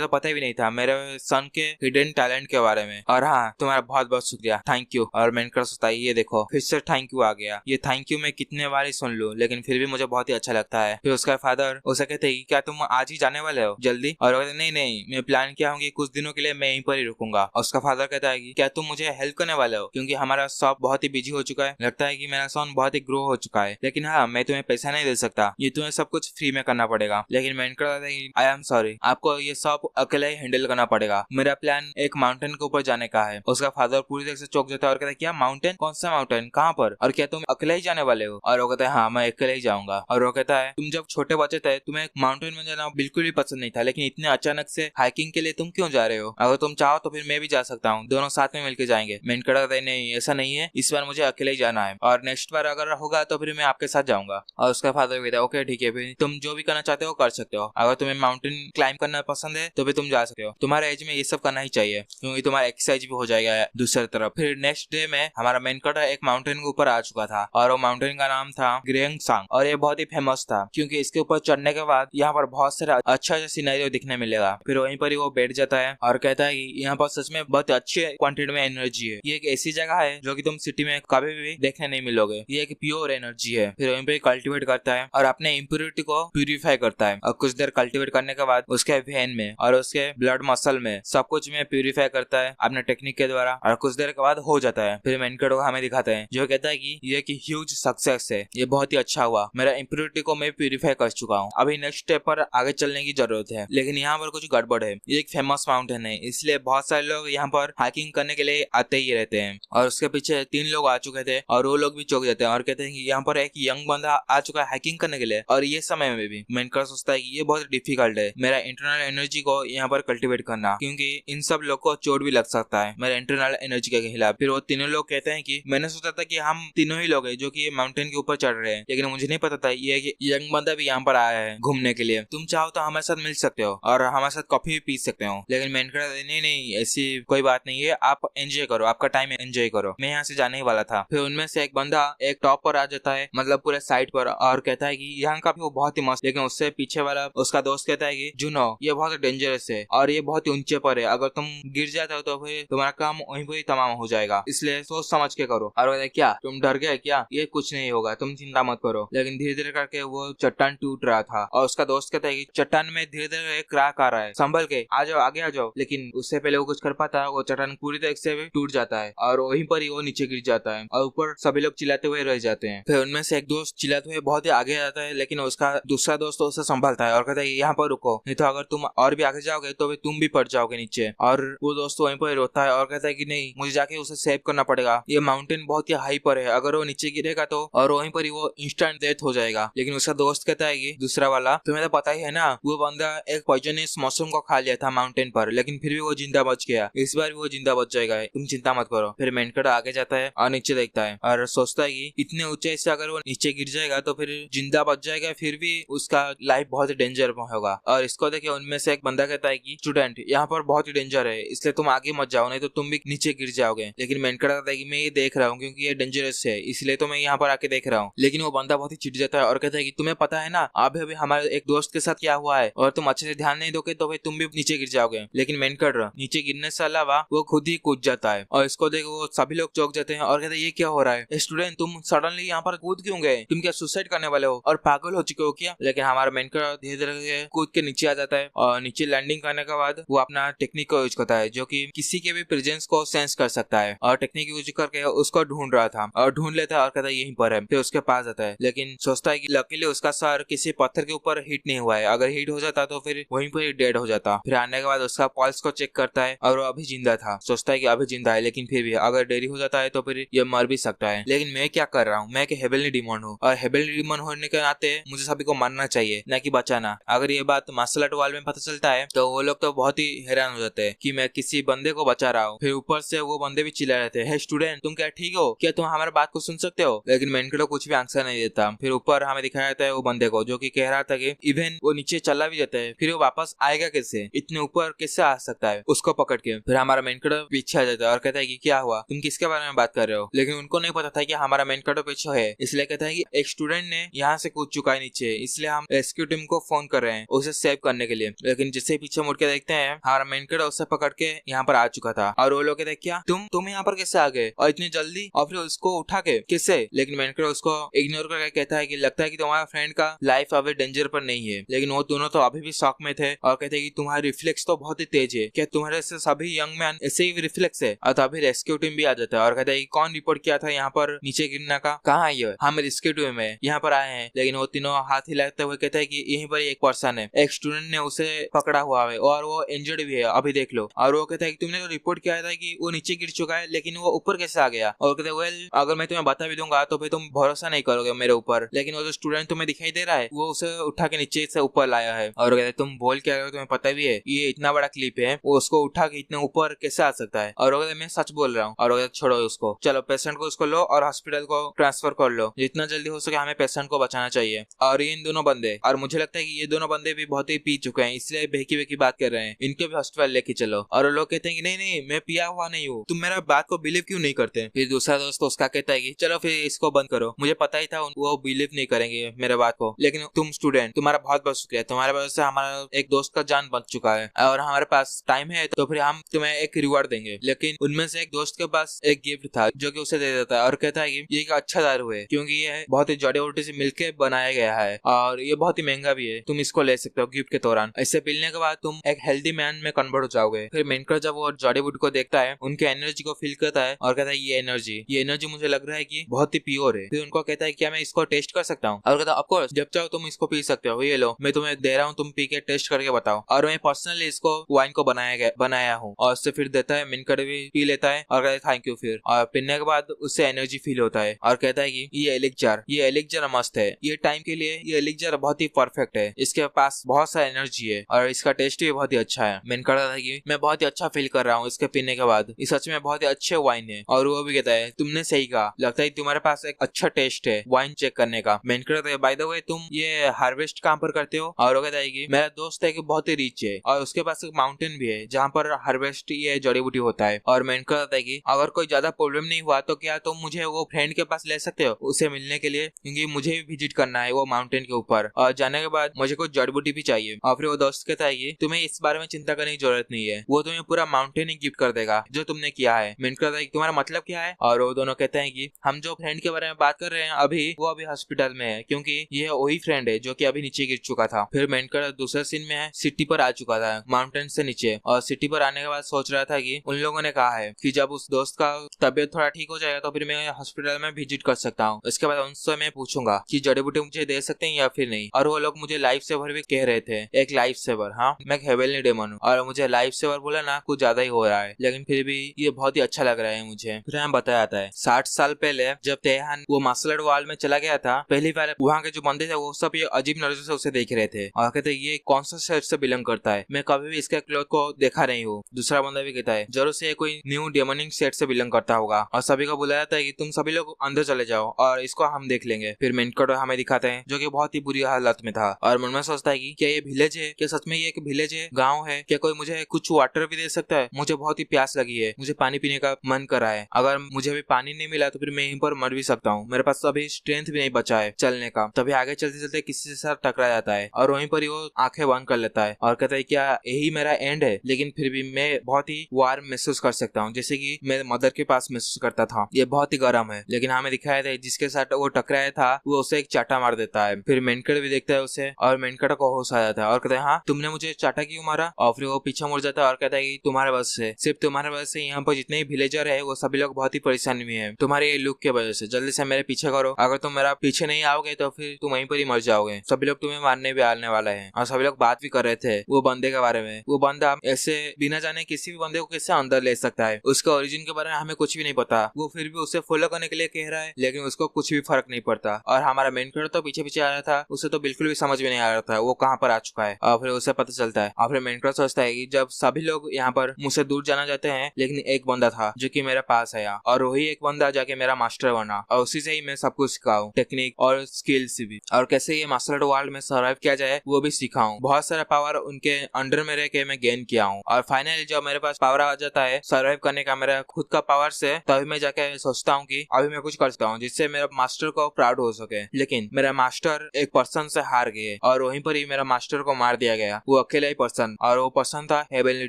तो पता भी नहीं था मेरे सन के हिडन टैलेंट के बारे में। और हाँ तुम्हारा बहुत बहुत शुक्रिया, थैंक यू। और मैंने कर सोचता है ये देखो फिर से थैंक यू आ गया, ये थैंक यू मैं कितने बार ही सुन लूं, लेकिन फिर भी मुझे बहुत ही अच्छा लगता है। फिर उसका फादर उसे कहते हैं क्या तुम आज ही जाने वाले हो जल्दी? और वो कहते नहीं नहीं मैं प्लान किया हूँ कि कुछ दिनों के लिए मैं यहीं पर ही रुकूंगा। और उसका फादर कहता है कि क्या तुम मुझे हेल्प करने वाले हो, क्योंकि हमारा शॉप बहुत ही बिजी हो चुका है, लगता है कि मेरा सन बहुत ही ग्रो हो चुका है, लेकिन हाँ मैं तुम्हें पैसा नहीं दे सकता, ये तुम्हें सब कुछ फ्री में करना पड़ेगा। लेकिन मैं कहता है आई एम सॉरी, आपको ये शॉप अकेले ही हैंडल करना पड़ेगा, मेरा प्लान एक माउंटेन के ऊपर जाने का है। उसका फादर पूरी तरह से चौंक जाता है और कहता है क्या माउंटेन? कौन सा माउंटेन, कहाँ पर? और क्या तुम अकेले ही जाने वाले हो? और वो कहता है हाँ मैं अकेले ही जाऊंगा। और वो कहता है तुम जब छोटे बच्चे थे तुम्हें माउंटेन में जाना बिल्कुल भी पसंद नहीं था, लेकिन इतने अचानक से हाइकिंग के लिए तुम क्यों जा रहे हो? अगर तुम चाहो तो फिर मैं भी जा सकता हूँ, दोनों साथ में मिलकर जाएंगे। मैं कहता है नहीं ऐसा नहीं है, इस बार मुझे अकेले ही जाना है, और नेक्स्ट बार अगर होगा तो फिर मैं आपके साथ जाऊंगा। और उसका फादर कहता है ओके ठीक है, फिर तुम जो भी करना चाहते हो कर सकते हो, अगर तुम्हें माउंटेन क्लाइंब करना पसंद है तो फिर तुम जा सकते हो, तुम्हारे एज में ये सब करना ही चाहिए, क्योंकि तुम्हारा एक्सरसाइज भी हो जाएगा दूसरी तरफ। फिर नेक्स्ट डे में हमारा मेन कटर एक माउंटेन के ऊपर आ चुका था, और वो माउंटेन का नाम था ग्रेंग सांग, और ये बहुत ही फेमस था क्योंकि इसके ऊपर चढ़ने के बाद यहाँ पर बहुत सारा अच्छा सीनरी दिखने मिलेगा। फिर वहीं पर ही वो बैठ जाता है और कहता है कि यहाँ पर सच में बहुत अच्छे क्वांटिटी में एनर्जी है, ये एक ऐसी जगह है जो कि तुम सिटी में कभी भी देखने नहीं मिलोगे, ये एक प्योर एनर्जी है। फिर वहीं पे कल्टीवेट करता है और अपने इम्प्योरिटी को प्यूरिफाई करता है, और कुछ देर कल्टीवेट करने के बाद उसके वेन में और उसके ब्लड मसल में सब कुछ में प्यूरिफाई करता है अपने टेक्निक के द्वारा, और कुछ देर के बाद हो जाता है। फिर मेनकड़ो हमें दिखाते हैं जो कहता है कि ये एक ह्यूज सक्सेस है, ये बहुत ही अच्छा हुआ, मेरा इम्प्योरिटी को मैं प्यूरिफाई कर चुका हूँ, अभी नेक्स्ट स्टेप पर आगे चलने की जरूरत है। लेकिन यहाँ पर कुछ गड़बड़ है, ये एक फेमस माउंटेन है, इसलिए बहुत सारे लोग यहाँ पर हाइकिंग करने के लिए आते ही रहते हैं। और उसके पीछे 3 लोग आ चुके थे और वो लोग भी चौंक जाते हैं और कहते हैं कि यहाँ पर एक यंग बंदा आ चुका है हाइकिंग करने के लिए, और ये समय में भी मेनकर सोचता है कि ये बहुत डिफिकल्ट है मेरा इंटरनल एनर्जी को यहाँ पर कल्टिवेट करना, क्योंकि इन सब लोग को चोट भी लग सकता है मेरे इंटरनल एनर्जी के खिलाफ। फिर वो तीनों लोग कहते हैं कि मैंने सोचा था कि हम तीनों ही लोग हैं जो कि माउंटेन के ऊपर चढ़ रहे हैं, लेकिन मुझे नहीं पता था ये यंग बंदा भी यहाँ पर आया है घूमने के लिए, तुम चाहो तो हमारे साथ मिल सकते हो और हमारे साथ कॉफी भी पी सकते हो। लेकिन मैंने कहा नहीं नहीं ऐसी कोई बात नहीं है, आप एंजॉय करो, आपका टाइम एंजॉय करो, मैं यहाँ से जाने ही वाला था। फिर उनमें से एक बंदा एक टॉप पर आ जाता है, मतलब पूरे साइड पर, और कहता है कि यहाँ का भी वो बहुत ही मस्त, लेकिन उससे पीछे वाला उसका उसका दोस्त कहता है कि जुनो ये बहुत डेंजरस है और ये बहुत ही ऊंचे पर है, अगर तुम गिर जाते हो तो फिर तुम्हारा काम वहीं पर ही तमाम हो जाएगा, इसलिए सोच समझ के करो। और कहता है क्या तुम डर गए क्या, ये कुछ नहीं होगा, तुम चिंता मत करो। लेकिन धीरे धीरे करके वो चट्टान टूट रहा था और उसका दोस्त कहता है कि चट्टान में धीरे धीरे एक क्रैक आ रहा है, संभल के आ जाओ, आगे आ जाओ। लेकिन उससे पहले वो कुछ कर पाता है, वो चट्टान पूरी तरह से टूट जाता है और वहीं पर ही वो नीचे गिर जाता है और ऊपर सभी लोग चिल्लाते हुए रह जाते हैं। फिर उनमें से एक दोस्त चिल्लाते हुए बहुत ही आगे जाता है, लेकिन उसका दूसरा दोस्त उसे संभालता है और कहता है यहाँ पर रुको, नहीं तो अगर तुम और भी आगे जाओगे तो फिर तुम भी पड़ जाओगे नीचे। और वो दोस्त वहीं पर रोता है और कहता है कि नहीं, मुझे जाके उसे सेव करना पड़ेगा, ये माउंटेन बहुत ही हाई पर है, अगर वो नीचे गिरेगा तो और वहीं पर ही वो इंस्टेंट डेथ हो जाएगा। लेकिन उसका दोस्त कहता है कि दूसरा वाला, तुम्हें तो पता ही है ना, वो बंदा एक पॉइजनस मशरूम को खा लिया था माउंटेन पर, लेकिन फिर भी वो जिंदा बच गया, इस बार भी वो जिंदा बच जाएगा, तुम चिंता मत करो। फिर मेंढक आगे जाता है और नीचे देखता है और सोचता है कि इतने ऊंचाई से अगर वो नीचे गिर जाएगा तो फिर जिंदा बच जाएगा, फिर भी उसका लाइफ बहुत ही डेंजर होगा। और इसको देखे उनमें से एक बंदा कहता है कि स्टूडेंट यहाँ पर बहुत ही डेंजर है, इसलिए तुम आगे मत जाओ, नहीं तो तुम भी नीचे गिर जाओगे। लेकिन मेंढक कहता है कि मैं ये देख रहा हूँ क्योंकि ये डेंजरस है, इसलिए तो मैं यहाँ पर आके देख रहा हूँ। लेकिन वो बंदा बहुत ही चिढ़ जाता है और कहता है कि तुम्हें पता है ना अभी अभी हमारे एक दोस्त के साथ क्या हुआ है, और तुम अच्छे से ध्यान नहीं दोगे तो फिर तुम भी नीचे गिर जाओगे। लेकिन मेंढक नीचे गिरने से अलावा वो खुद ही कूद जाता है और इसको देख वो सभी लोग चौंक जाते हैं और कहते हैं ये क्या हो रहा है स्टूडेंट, तुम सडनली यहाँ पर कूद क्यों गए, तुम क्या सुसाइड करने वाले हो और पागल हो चुके हो क्या। लेकिन हमारा मेंढक धीरे धीरे कूद के नीचे आ जाता है और नीचे लैंडिंग करने के बाद वो अपना टेक्निक को यूज करता है जो कि किसी के भी प्रेजेंस को सेंस कर सकता है, और टेक्निक यूज करके उसको ढूंढ रहा था और ढूंढ लेता है और कहता है यहीं पर है। फिर उसके पास जाता है, लेकिन सोचता है कि लकीली उसका सर किसी पत्थर के ऊपर हिट नहीं हुआ है, अगर हिट हो जाता तो फिर वहीं पर ही डेड हो जाता। फिर आने के बाद उसका पल्स को चेक करता है और वो अभी जिंदा था, सोचता है कि अभी जिंदा है, लेकिन फिर भी अगर देरी हो जाता है तो फिर ये मर भी सकता है। लेकिन मैं क्या कर रहा हूँ, मैं एक हेवनली डीमन हूँ और हेवनली डीमन होने के नाते मुझे सभी को मारना चाहिए न कि बचाना। अगर ये बात मार्शल आर्ट वाल में पता चलता है तो वो लोग तो बहुत ही हैरान हो जाते हैं कि मैं किसी बंदे को बचा रहा हूँ। फिर ऊपर से वो बंदे भी चिल्ला रहे थे, हे स्टूडेंट तुम क्या ठीक हो, क्या तुम हमारी बात को सुन सकते हो। लेकिन मेंढक कुछ भी आंसर नहीं देता। फिर ऊपर हमें दिखाया जाता है वो बंदे को जो कि कह रहा था कि इवन वो नीचे चला भी जाता है फिर वो वापस आएगा कैसे, इतने ऊपर कैसे आ सकता है, उसको पकड़ के। फिर हमारा मेंढक पीछे आ जाता है और कहता है कि क्या हुआ, तुम किसके बारे में बात कर रहे हो। लेकिन उनको नहीं पता था कि हमारा मेंढक पीछे है, इसलिए कहता है कि एक स्टूडेंट ने यहाँ से कूद चुका है नीचे, इसलिए हम रेस्क्यू टीम को फोन कर रहे हैं उसे सेव करने के लिए। लेकिन जिससे पीछे मुड़ के देखते हैं हमारा मेंढक उसे पकड़ के यहाँ पर आ चुका था और वो लोग कहते हैं क्या तुम यहाँ पर कैसे आ गए और इतनी जल्दी, और फिर उसको उठा के कैसे। लेकिन मेंढक उसको इग्नोर करके कहता है कि लगता है कि तुम्हारा फ्रेंड का लाइफ अभी डेंजर पर नहीं है। लेकिन वो दोनों तो अभी भी शॉक में थे और कहते हैं कि तुम्हारी रिफ्लेक्स तो बहुत ही तेज है, क्या तुम्हारे से सभी यंग मैन ऐसे ही रिफ्लेक्स है। और तभी रेस्क्यू टीम भी आ जाता है और कहता है कि कौन रिपोर्ट किया था यहाँ पर नीचे गिरने का, कहाँ है, हम रेस्क्यू टीम है यहाँ पर आए हैं। लेकिन वो तीनों हाथ हिलाते हुए कहते हैं कि यहीं पर एक पर्सन है, एक स्टूडेंट ने उसे पकड़ा हुआ है और वो इंजर्ड भी है, अभी देख लो। और वो कहता है कि तुमने तो रिपोर्ट किया था कि वो नीचे गिर चुका है, लेकिन वो ऊपर कैसे आ गया। और कहते हैं वेल अगर मैं तुम्हें बता भी दूंगा तो फिर तुम भरोसा नहीं करोगे मेरे ऊपर। लेकिन वो जो स्टूडेंट तुम्हें दिखाई दे रहा है वो उसे उठा के नीचे से ऊपर लाया है। और कहते हैं तुम बोल क्या रहे हो, तुम्हें पता भी है ये इतना बड़ा क्लिप है, वो उसको उठा के इतने ऊपर कैसे आ सकता है। और वो कहते हैं मैं सच बोल रहा हूँ। और वो कहते छोड़ो उसको, चलो पेशेंट को उसको लो और हॉस्पिटल को ट्रांसफर कर लो, जितना जल्दी हो सके हमें पेशेंट को बचाना चाहिए। और इन दोनों बंदे, और मुझे लगता है कि ये दोनों बंदे भी बहुत ही पी चुके हैं इसलिए बेकी बेकी बात कर रहे हैं, इनके भी हॉस्पिटल लेके चलो। और लोग कहते हैं कि नहीं नहीं मैं पिया हुआ नहीं हूँ, तुम मेरा बात को बिलीव क्यों नहीं करते। फिर दूसरा दोस्त उसका कहता है कि चलो फिर इसको बंद करो, मुझे पता ही था वो बिलीव नहीं करेंगे मेरे बात को। लेकिन तुम स्टूडेंट तुम्हारा बहुत बहुत शुक्रिया, तुम्हारे वजह से हमारा एक दोस्त का जान बच चुका है और हमारे पास टाइम है तो फिर हम तुम्हें एक रिवॉर्ड देंगे। लेकिन उनमें से एक दोस्त के पास एक गिफ्ट था जो कि उसे दे देता है और कहता है कि ये एक अच्छा दारू है क्योंकि ये बहुत ही जड़ी बूटी से मिलकर बनाया गया है और ये बहुत ही महंगा भी है, तुम इसको ले सकते हो गिफ्ट के दौरान। इससे पीने के बाद तुम एक हेल्दी मैन में कन्वर्ट हो जाओगे। फिर मेंढक जब वो जड़ी बूटी को देखता है उनके एनर्जी को फील करता है और कहता है ये एनर्जी मुझे लग रहा है कि बहुत ही प्योर है। फिर उनको कहता है क्या मैं इसको टेस्ट कर सकता हूँ। और कहता है ऑफ कोर्स, जब चाहो तुम इसको पी सकते हो, ये लो मैं तुम्हें दे रहा हूँ, तुम पी के टेस्ट करके बताओ। और मैं पर्सनली इसको वाइन को बनाया हूँ। और उससे फिर देता है, मेंढक भी पी लेता है और कहता है थैंक यू। फिर और पीने के बाद उससे एनर्जी फील होता है और कहता है कि ये एलिक्जर मस्त है, ये टाइम के लिए ये एलिक्जर बहुत ही परफेक्ट है, इसके पास बहुत सा एनर्जी है और इसका टेस्ट भी बहुत ही अच्छा है। मेंढक कहता है कि मैं बहुत ही अच्छा फील कर रहा हूँ इसके पीने के बाद, ये सच में बहुत ही अच्छे वाइन है। और वो भी कहता है तुमने सही कहा, लगता है तुम्हारे पास एक अच्छा टेस्ट है वाइन चेक करने का। मेंढक कहता है बाय द वे तुम ये हार्वेस्ट कहाँ पर करते हो। और वो कहता है कि मेरा दोस्त है कि बहुत ही रिच है और उसके पास एक माउंटेन भी है जहाँ पर हार्वेस्ट ये जड़ी बूटी होता है। और मेंढक कहता है कि अगर कोई ज्यादा प्रॉब्लम नहीं हुआ तो क्या तुम मुझे वो फ्रेंड के पास ले सकते हो उसे मिलने के लिए, क्योंकि मुझे भी विजिट करना है वो माउंटेन के ऊपर। और जाने के बाद मुझे कुछ कुछ जड़ी बूटी भी चाहिए। और फिर वो दोस्त कहता है कि तुम्हें इस बारे में चिंता करने की जरूरत नहीं है, वो तुम्हें पूरा माउंटेन ही गिफ्ट कर देगा जो तुमने किया है। मिंट कहता है कि तुम्हारा मतलब क्या है? और वो दोनों कहते हैं कि हम जो फ्रेंड के बारे में बात कर रहे हैं अभी, वो अभी हॉस्पिटल में है, क्योंकि ये वही फ्रेंड है जो कि अभी नीचे गिर चुका था। फिर मेंटकर दूसरे सीन में है, सिटी पर आ चुका था माउंटेन से नीचे, और सिटी पर आने के बाद सोच रहा था कि उन लोगों ने कहा है कि जब उस दोस्त का तबियत थोड़ा ठीक हो जाएगा तो फिर मैं हॉस्पिटल में विजिट कर सकता हूँ। इसके बाद उनसे मैं पूछूंगा कि जड़ी बूटी मुझे दे सकते हैं या फिर नहीं। और वो लोग मुझे लाइफ सेवर भी कह रहे थे। एक लाइफ सेवर, हाँ मैं हेवनली डेमन हूँ और मुझे लाइफ सेवर बोला ना कुछ ज्यादा ही हो रहा है, लेकिन फिर भी ये बहुत ही अच्छा लग रहा है मुझे। फिर यहाँ बताया जाता है 60 साल पहले जब तेहान वो मार्शल वर्ल्ड में चला गया था, पहली बार वहाँ के जो बंदे थे वो सब ये अजीब नजर से उसे देख रहे थे और कहते ये कौन सा सेट से बिलोंग करता है, मैं कभी भी इसके क्लोथ को देखा नहीं हूँ। दूसरा बंदा भी कहता है जरूर से कोई न्यू डेमनिंग सेट से बिलोंग करता होगा। और सभी को बुलाया जाता है कि तुम सभी लोग अंदर चले जाओ और इसको हम देख लेंगे। फिर मेनकट हमें दिखाते हैं जो कि बहुत ही बुरी हालत में था और मन में सोचता है कि क्या ये विलेज है, क्या सच में ये एक विलेज है, गाँव है, क्या कोई मुझे कुछ वाटर भी दे सकता है? मुझे बहुत ही प्यास लगी है, मुझे पानी पीने का मन कर रहा है, अगर मुझे भी पानी नहीं मिला तो फिर मैं यहीं पर मर भी सकता हूँ, मेरे पास अभी स्ट्रेंथ भी नहीं बचा है चलने का। तभी आगे चलते चलते किसी से साथ टकरा जाता है और वहीं पर ही वो आंखें बंद कर लेता है और कहता है क्या यही मेरा एंड है? लेकिन फिर भी मैं बहुत ही वार्म महसूस कर सकता हूँ, जैसे कि मैं मदर के पास महसूस करता था। ये बहुत ही गर्म है। लेकिन हमें दिखाया था जिसके साथ वो टकराया था वो उसे एक चाटा मार देता है। फिर मेनकट भी देखता है उसे और मेनकट को होश आ जाता है और कहता है हाँ तुमने मुझे चाटा क्यों मारा? और फिर वो पीछे मुड़ जाता है और कहता है कि तुम्हारे वजह से, सिर्फ तुम्हारे वजह से यहाँ पर जितने विलेजर है वो सभी लोग बहुत ही परेशानी में है, तुम्हारे ये लुक के वजह से। जल्दी से मेरे पीछे करो, अगर तुम मेरा पीछे नहीं आओगे तो फिर तुम वहीं पर ही मर जाओगे, सभी लोग तुम्हें मारने भी आने वाले हैं। और सभी लोग बात भी कर रहे थे वो बंदे के बारे में। वो बंदा ऐसे बिना जाने किसी भी बंदे को कैसे अंदर ले सकता है, उसका ओरिजिन के बारे में हमें कुछ भी नहीं पता। वो फिर भी उसे फॉलो करने के लिए कह रहा है लेकिन उसको कुछ भी फर्क नहीं पड़ता। और हमारा मेन कैरेक्टर तो पीछे पीछे आ रहा था, उसे तो बिल्कुल भी समझ में नहीं आ रहा था वो कहाँ पर आ चुका है। और फिर उसे पता चलता है और फिर मेन कैरेक्टर सोचता है कि जब सभी लोग यहाँ पर मुझसे दूर जाना चाहते हैं लेकिन एक बंदा था जो कि मेरे पास आया और वही एक बंदा जाके मेरा मास्टर बना और उसी से ही मैं सब कुछ सिखाऊं, टेक्निक और स्किल्स भी, और कैसे ये मार्शल आर्ट वर्ल्ड में सर्वाइव किया जाए वो भी सिखाऊं। बहुत सारा पावर उनके अंडर में रह के मैं गेन किया हूँ और फाइनली जब मेरे पास पावर आ जाता है सर्वाइव करने का मेरा खुद का पावर से, तभी मैं जाके सोचता हूँ कि अभी मैं कुछ कर सकता हूँ जिससे मेरा मास्टर को प्राउड हो सके। लेकिन मेरा मास्टर एक पर्सन से हार गए और वहीं पर ही मेरा मास्टर को मार दिया गया, वो अकेला ही पर्सन, और वो पर्सन था हेवनली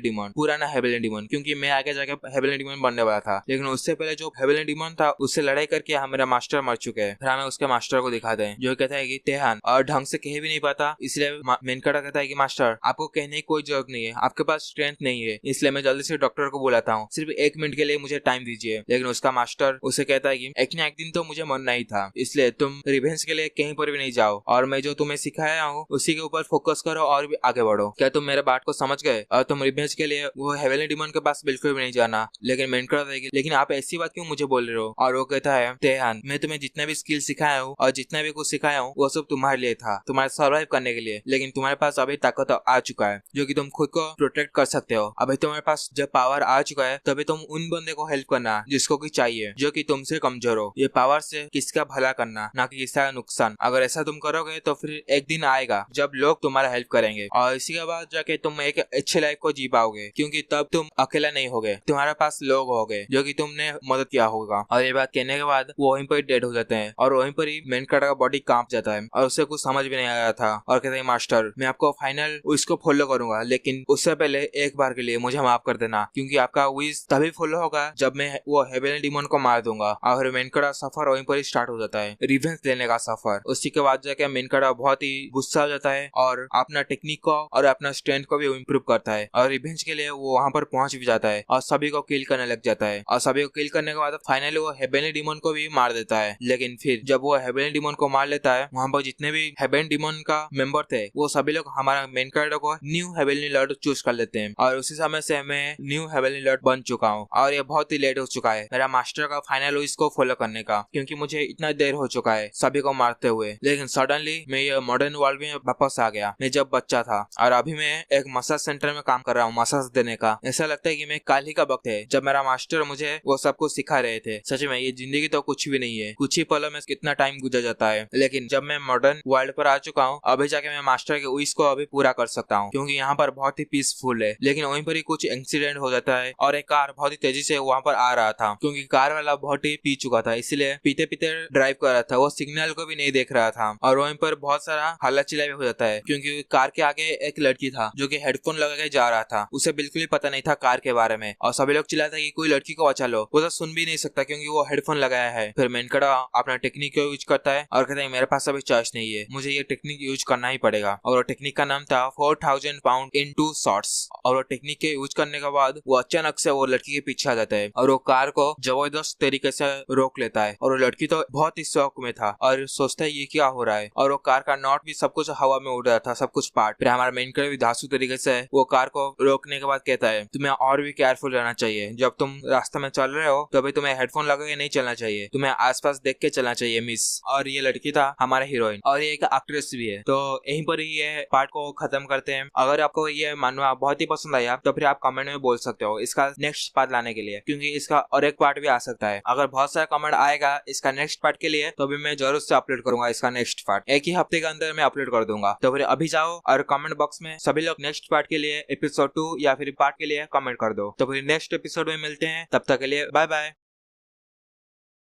डीमन, पुराना हेवनली डीमन, क्योंकि मैं आगे जाके हेवनली डीमन बनने वाला था। लेकिन उससे पहले जो हेवनली डीमन था उससे लड़ाई करके मेरा मास्टर मर चुके हैं। फिर हमें उसके मास्टर को दिखाते हैं जो कहता है कि तेहान और ढंग से कह भी नहीं पाता, इसलिए मेनकाटा कहता है कि मास्टर आपको कहने की कोई जरूरत नहीं है, आपके पास स्ट्रेंथ नहीं है, इसलिए मैं जल्दी से डॉक्टर को बुलाता हूँ, सिर्फ 1 मिनट के लिए मुझे टाइम दीजिए। लेकिन उसका मास्टर उसे कहता है कि एक न एक दिन तो मुझे मरना ही था, इसलिए तुम रिवेंज के लिए कहीं पर भी नहीं जाओ और मैं जो तुम्हें सिखाया हूँ उसी के ऊपर फोकस करो और भी आगे बढ़ो। क्या तुम मेरे बात को समझ गए? और तुम रिवेंज के लिए वो हेवनली डीमन के पास बिल्कुल भी नहीं जाना। लेकिन मेनकाटा कहेगी लेकिन आप ऐसी बात क्यों मुझे बोल रहे हो? और वो कहता है तेहान मैं तुम्हें जितना भी स्किल सिखाया हूँ और जितना भी कुछ सिखाया हूँ वो सब तुम्हारे लिए था, तुम्हारे सर्वाइव करने के लिए। लेकिन तुम्हारे पास अभी ताकत आ चुका है जो कि तुम खुद को प्रोटेक्ट कर सकते हो। अभी तुम्हारे पास जब पावर आ चुका है तभी तुम उन बंदे को हेल्प करना जिसको कि चाहिए, जो कि तुमसे कमजोर हो। ये पावर से किसका भला करना, ना कि किसका नुकसान। अगर ऐसा तुम करोगे तो फिर एक दिन आएगा जब लोग तुम्हारा हेल्प करेंगे और इसी के बाद जाके तुम एक अच्छे लाइफ को जी पाओगे, क्योंकि तब तुम अकेला नहीं होगे, तुम्हारे पास लोग होंगे जो कि तुमने मदद किया होगा। और ये बात कहने के बाद वो वहीं पर डेड हो जाते हैं और वहीं पर ही मेनकाटा का बॉडी कांप जाता है और उसे कुछ समझ भी नहीं आया था और कहते हैं मास्टर मैं आपको फाइनल उसको फॉलो करूंगा, लेकिन उससे पहले एक बार के लिए मुझे माफ कर देना, क्योंकि आपका विश तभी फॉलो होगा जब मैं वो हेवनली डीमन को मार दूंगा। और मेनकाटा सफर वहीं पर ही स्टार्ट हो जाता है, रिवेंज लेने का सफर। उसी के बाद जाके मेनकाटा बहुत ही गुस्सा हो जाता है और अपना टेक्निक को और अपना स्ट्रेंथ को भी इम्प्रूव करता है और रिवेंज के लिए वो वहां पर पहुंच भी जाता है और सभी को किल करने लग जाता है। और सभी को किल करने के बाद फाइनली वो हेवनली डीमन को भी मार देता है। लेकिन फिर जब वो हेवनली डीमन को मार लेता है वहां पर जितने भी हेवन डीमन का मेंबर थे वो सभी लोग हमारा मेन कैरेक्टर को न्यू हेवनली लॉर्ड चूज कर लेते हैं और उसी समय से मैं न्यू हेवनली लॉर्ड बन चुका हूँ। और ये बहुत ही लेट हो चुका है मेरा मास्टर का फाइनल इसको फॉलो करने का, क्योंकि मुझे इतना देर हो चुका है सभी को मारते हुए। लेकिन सडनली मैं ये मॉडर्न वर्ल्ड में वापस आ गया। मैं जब बच्चा था और अभी मैं एक मसाज सेंटर में काम कर रहा हूँ मसाज देने का। ऐसा लगता है कि मैं कल ही का वक्त है जब मेरा मास्टर मुझे वो सब कुछ सिखा रहे थे। सच में ये जिंदगी तो कुछ भी नहीं है, कुछ ही पलों में कितना टाइम गुजर जाता है। लेकिन जब मैं मॉडर्न वर्ल्ड पर आ चुका हूँ अभी जाके मैं मास्टर के विश को अभी पूरा कर सकता हूँ, क्योंकि यहाँ पर बहुत ही पीसफुल है। लेकिन वहीं पर ही कुछ इंसिडेंट हो जाता है और एक कार बहुत ही तेजी से वहाँ पर आ रहा था, क्योंकि कार वाला बहुत ही पी चुका था, इसलिए पीते पीते ड्राइव कर रहा था, वो सिग्नल को भी नहीं देख रहा था और वहीं पर बहुत सारा हल्ला चिल्लाई में हो जाता है, क्योंकि कार के आगे एक लड़की था जो कि हेडफोन लगा के जा रहा था। उसे बिल्कुल भी पता नहीं था कार के बारे में, और सभी लोग चिल्लाते हैं कि कोई लड़की को बचा लो। वो तो सुन भी नहीं सकता क्योंकि वो हेडफोन लगाया है। फिर मेनकड़ा अपना टेक्निक को यूज करता है और कहता है मेरे पास अभी चॉइस नहीं है, मुझे ये टेक्निक यूज करना ही पड़ेगा। और वो टेक्निक का नाम था 4000 पाउंड इन 2 शॉट्स। और वो टेक्निक के यूज करने के बाद वो अचानक से वो लड़की के पीछे आ जाता है और वो कार को जबरदस्त तरीके से रोक लेता है। और वो लड़की तो बहुत ही शौक में था और सोचता है ये क्या हो रहा है। और वो कार का नॉट भी सब कुछ हवा में उड़ रहा था, सब कुछ पार्ट। फिर हमारा मेन भी धांसू तरीके से वो कार को रोकने के बाद कहता है तुम्हें और भी केयरफुल रहना चाहिए, जब तुम रास्ते में चल रहे हो तभी तुम्हें हेडफोन लगा के नहीं चलना चाहिए, तुम्हें आसपास देख के चलना चाहिए मिस। और ये लड़की था हमारा हीरोइन और ये एक एक्ट्रेस भी है। तो यहीं पर ही ये पार्ट को खत्म करते हैं। अगर आपको ये मानवा बहुत ही पसंद आया तो फिर आप कमेंट में बोल सकते हो इसका नेक्स्ट पार्ट लाने के लिए, क्योंकि इसका और एक पार्ट भी आ सकता है। अगर बहुत सारा कमेंट आएगा इसका नेक्स्ट पार्ट के लिए तो भी मैं जरूर से अपलोड करूंगा इसका नेक्स्ट पार्ट। एक ही हफ्ते के अंदर मैं अपलोड कर दूंगा। तो फिर अभी जाओ और कमेंट बॉक्स में सभी लोग नेक्स्ट पार्ट के लिए एपिसोड 2 या फिर पार्ट के लिए कमेंट कर दो। तो फिर नेक्स्ट एपिसोड में मिलते हैं, तब तक के लिए बाय बाय।